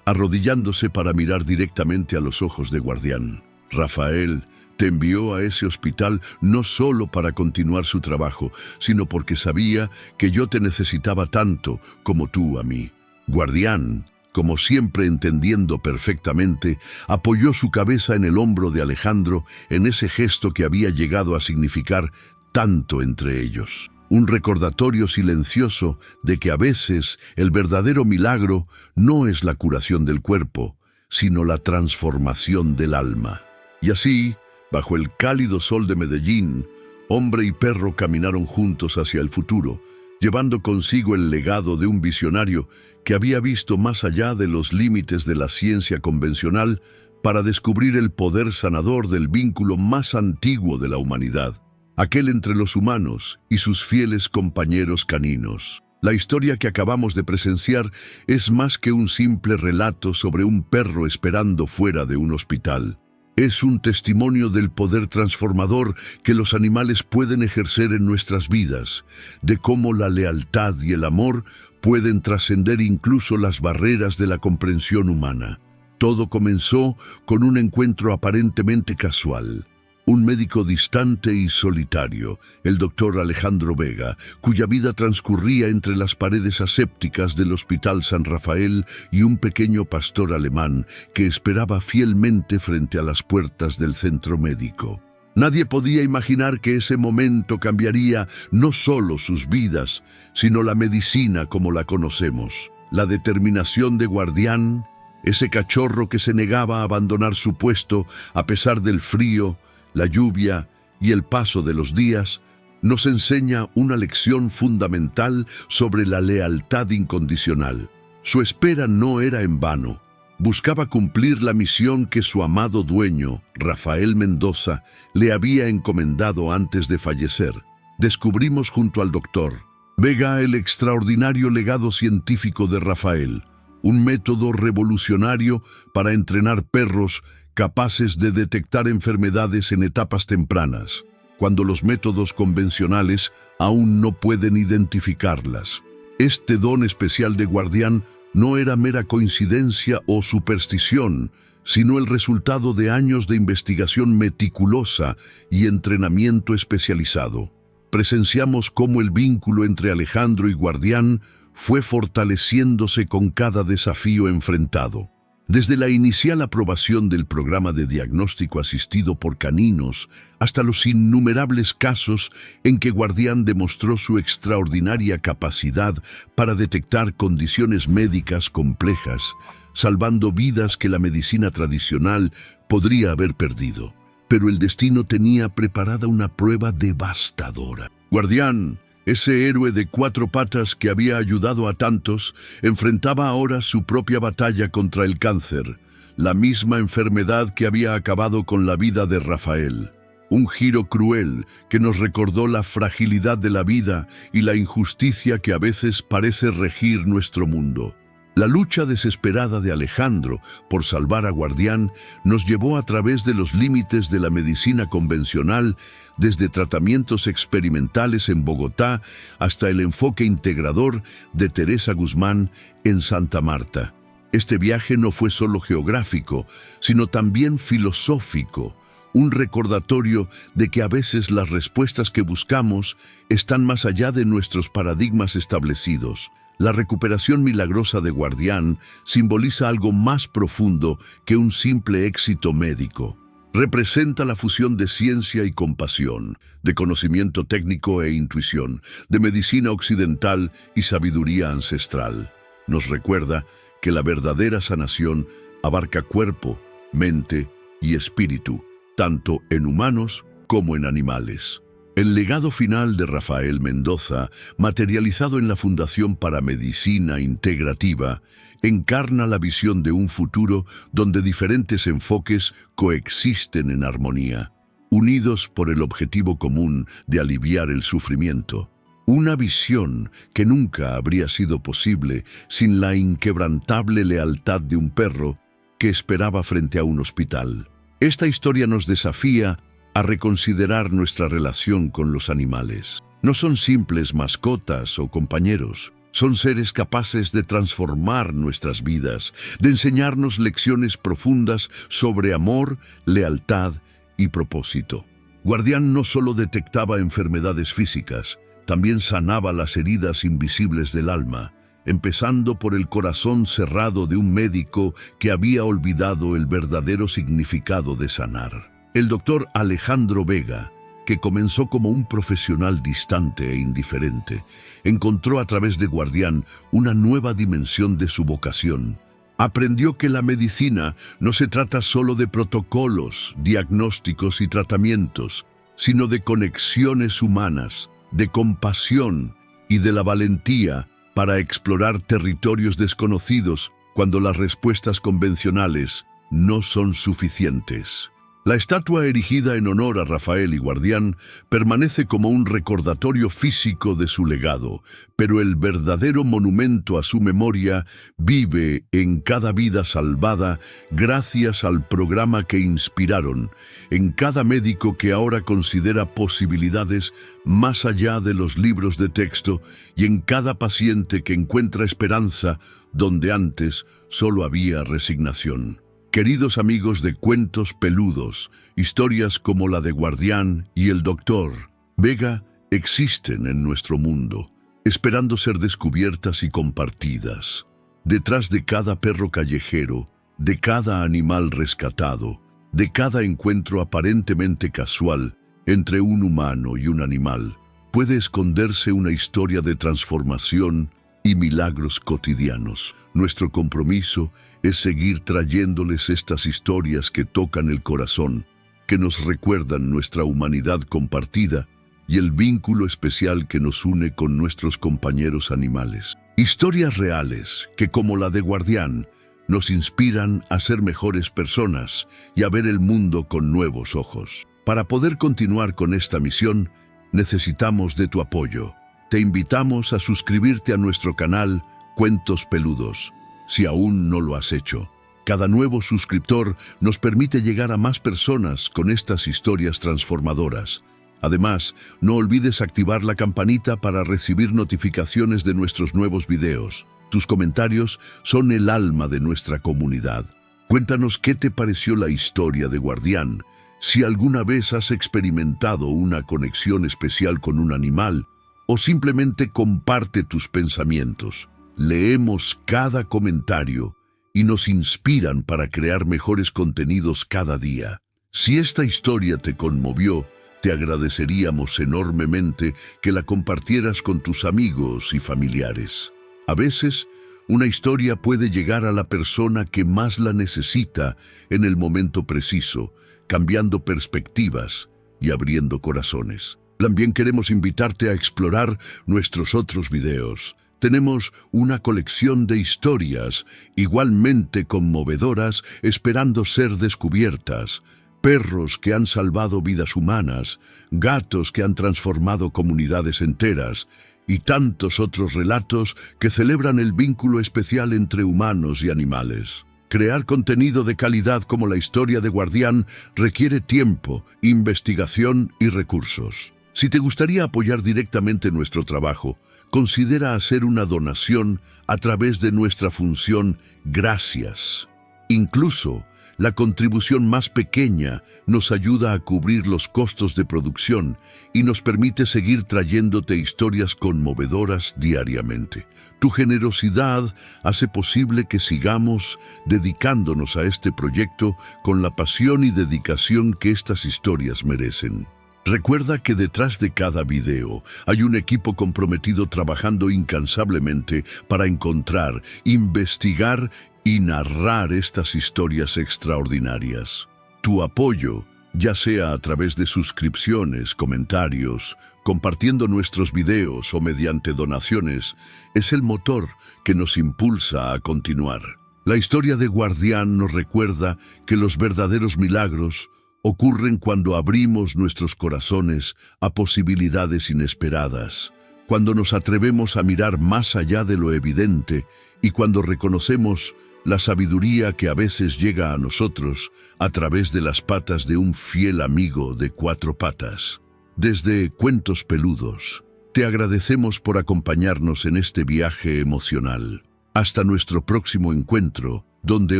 arrodillándose para mirar directamente a los ojos de Guardián. Rafael te envió a ese hospital no solo para continuar su trabajo, sino porque sabía que yo te necesitaba tanto como tú a mí. Guardián, como siempre entendiendo perfectamente, apoyó su cabeza en el hombro de Alejandro en ese gesto que había llegado a significar tanto entre ellos. Un recordatorio silencioso de que a veces el verdadero milagro no es la curación del cuerpo, sino la transformación del alma. Y así, bajo el cálido sol de Medellín, hombre y perro caminaron juntos hacia el futuro, llevando consigo el legado de un visionario que había visto más allá de los límites de la ciencia convencional para descubrir el poder sanador del vínculo más antiguo de la humanidad. aquel entre los humanos y sus fieles compañeros caninos. La historia que acabamos de presenciar es más que un simple relato sobre un perro esperando fuera de un hospital. Es un testimonio del poder transformador que los animales pueden ejercer en nuestras vidas, de cómo la lealtad y el amor pueden trascender incluso las barreras de la comprensión humana. Todo comenzó con un encuentro aparentemente casual. Un médico distante y solitario, el doctor Alejandro Vega, cuya vida transcurría entre las paredes asépticas del Hospital San Rafael, y un pequeño pastor alemán que esperaba fielmente frente a las puertas del centro médico. Nadie podía imaginar que ese momento cambiaría no solo sus vidas, sino la medicina como la conocemos. La determinación de Guardián, ese cachorro que se negaba a abandonar su puesto a pesar del frío, la lluvia y el paso de los días, nos enseña una lección fundamental sobre la lealtad incondicional. Su espera no era en vano. Buscaba cumplir la misión que su amado dueño, Rafael Mendoza, le había encomendado antes de fallecer. Descubrimos junto al doctor Vega el extraordinario legado científico de Rafael, un método revolucionario para entrenar perros capaces de detectar enfermedades en etapas tempranas, cuando los métodos convencionales aún no pueden identificarlas. Este don especial de Guardián no era mera coincidencia o superstición, sino el resultado de años de investigación meticulosa y entrenamiento especializado. Presenciamos cómo el vínculo entre Alejandro y Guardián fue fortaleciéndose con cada desafío enfrentado. Desde la inicial aprobación del programa de diagnóstico asistido por caninos hasta los innumerables casos en que Guardián demostró su extraordinaria capacidad para detectar condiciones médicas complejas, salvando vidas que la medicina tradicional podría haber perdido. Pero el destino tenía preparada una prueba devastadora. Guardián, ese héroe de 4 patas que había ayudado a tantos, enfrentaba ahora su propia batalla contra el cáncer, la misma enfermedad que había acabado con la vida de Rafael. Un giro cruel que nos recordó la fragilidad de la vida y la injusticia que a veces parece regir nuestro mundo. La lucha desesperada de Alejandro por salvar a Guardián nos llevó a través de los límites de la medicina convencional, desde tratamientos experimentales en Bogotá hasta el enfoque integrador de Teresa Guzmán en Santa Marta. Este viaje no fue solo geográfico, sino también filosófico, un recordatorio de que a veces las respuestas que buscamos están más allá de nuestros paradigmas establecidos. La recuperación milagrosa de Guardián simboliza algo más profundo que un simple éxito médico. Representa la fusión de ciencia y compasión, de conocimiento técnico e intuición, de medicina occidental y sabiduría ancestral. Nos recuerda que la verdadera sanación abarca cuerpo, mente y espíritu, tanto en humanos como en animales. El legado final de Rafael Mendoza, materializado en la Fundación para Medicina Integrativa, encarna la visión de un futuro donde diferentes enfoques coexisten en armonía, unidos por el objetivo común de aliviar el sufrimiento. Una visión que nunca habría sido posible sin la inquebrantable lealtad de un perro que esperaba frente a un hospital. Esta historia nos desafía a reconsiderar nuestra relación con los animales. No son simples mascotas o compañeros, son seres capaces de transformar nuestras vidas, de enseñarnos lecciones profundas sobre amor, lealtad y propósito. Guardián no solo detectaba enfermedades físicas, también sanaba las heridas invisibles del alma, empezando por el corazón cerrado de un médico que había olvidado el verdadero significado de sanar. El doctor Alejandro Vega, que comenzó como un profesional distante e indiferente, encontró a través de Guardián una nueva dimensión de su vocación. Aprendió que la medicina no se trata solo de protocolos, diagnósticos y tratamientos, sino de conexiones humanas, de compasión y de la valentía para explorar territorios desconocidos cuando las respuestas convencionales no son suficientes. La estatua erigida en honor a Rafael y Guardián permanece como un recordatorio físico de su legado, pero el verdadero monumento a su memoria vive en cada vida salvada gracias al programa que inspiraron, en cada médico que ahora considera posibilidades más allá de los libros de texto y en cada paciente que encuentra esperanza donde antes solo había resignación. Queridos amigos de Cuentos Peludos, historias como la de Guardián y el Doctor Vega existen en nuestro mundo, esperando ser descubiertas y compartidas. Detrás de cada perro callejero, de cada animal rescatado, de cada encuentro aparentemente casual entre un humano y un animal, puede esconderse una historia de transformación y milagros cotidianos. Nuestro compromiso es seguir trayéndoles estas historias que tocan el corazón, que nos recuerdan nuestra humanidad compartida y el vínculo especial que nos une con nuestros compañeros animales. Historias reales que, como la de Guardián, nos inspiran a ser mejores personas y a ver el mundo con nuevos ojos. Para poder continuar con esta misión, necesitamos de tu apoyo. Te invitamos a suscribirte a nuestro canal Cuentos Peludos, si aún no lo has hecho. Cada nuevo suscriptor nos permite llegar a más personas con estas historias transformadoras. Además, no olvides activar la campanita para recibir notificaciones de nuestros nuevos videos. Tus comentarios son el alma de nuestra comunidad. Cuéntanos qué te pareció la historia de Guardián, si alguna vez has experimentado una conexión especial con un animal, o simplemente comparte tus pensamientos. Leemos cada comentario y nos inspiran para crear mejores contenidos cada día. Si esta historia te conmovió, te agradeceríamos enormemente que la compartieras con tus amigos y familiares. A veces, una historia puede llegar a la persona que más la necesita en el momento preciso, cambiando perspectivas y abriendo corazones. También queremos invitarte a explorar nuestros otros videos. Tenemos una colección de historias igualmente conmovedoras esperando ser descubiertas. Perros que han salvado vidas humanas, gatos que han transformado comunidades enteras y tantos otros relatos que celebran el vínculo especial entre humanos y animales. Crear contenido de calidad como la historia de Guardián requiere tiempo, investigación y recursos. Si te gustaría apoyar directamente nuestro trabajo, considera hacer una donación a través de nuestra función Gracias. Incluso, la contribución más pequeña nos ayuda a cubrir los costos de producción y nos permite seguir trayéndote historias conmovedoras diariamente. Tu generosidad hace posible que sigamos dedicándonos a este proyecto con la pasión y dedicación que estas historias merecen. Recuerda que detrás de cada video hay un equipo comprometido trabajando incansablemente para encontrar, investigar y narrar estas historias extraordinarias. Tu apoyo, ya sea a través de suscripciones, comentarios, compartiendo nuestros videos o mediante donaciones, es el motor que nos impulsa a continuar. La historia de Guardián nos recuerda que los verdaderos milagros ocurren cuando abrimos nuestros corazones a posibilidades inesperadas, cuando nos atrevemos a mirar más allá de lo evidente y cuando reconocemos la sabiduría que a veces llega a nosotros a través de las patas de un fiel amigo de cuatro patas. Desde Cuentos Peludos, te agradecemos por acompañarnos en este viaje emocional. Hasta nuestro próximo encuentro, donde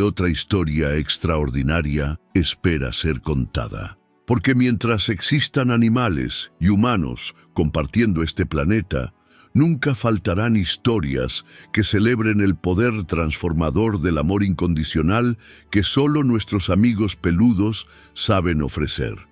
otra historia extraordinaria espera ser contada. Porque mientras existan animales y humanos compartiendo este planeta, nunca faltarán historias que celebren el poder transformador del amor incondicional que solo nuestros amigos peludos saben ofrecer.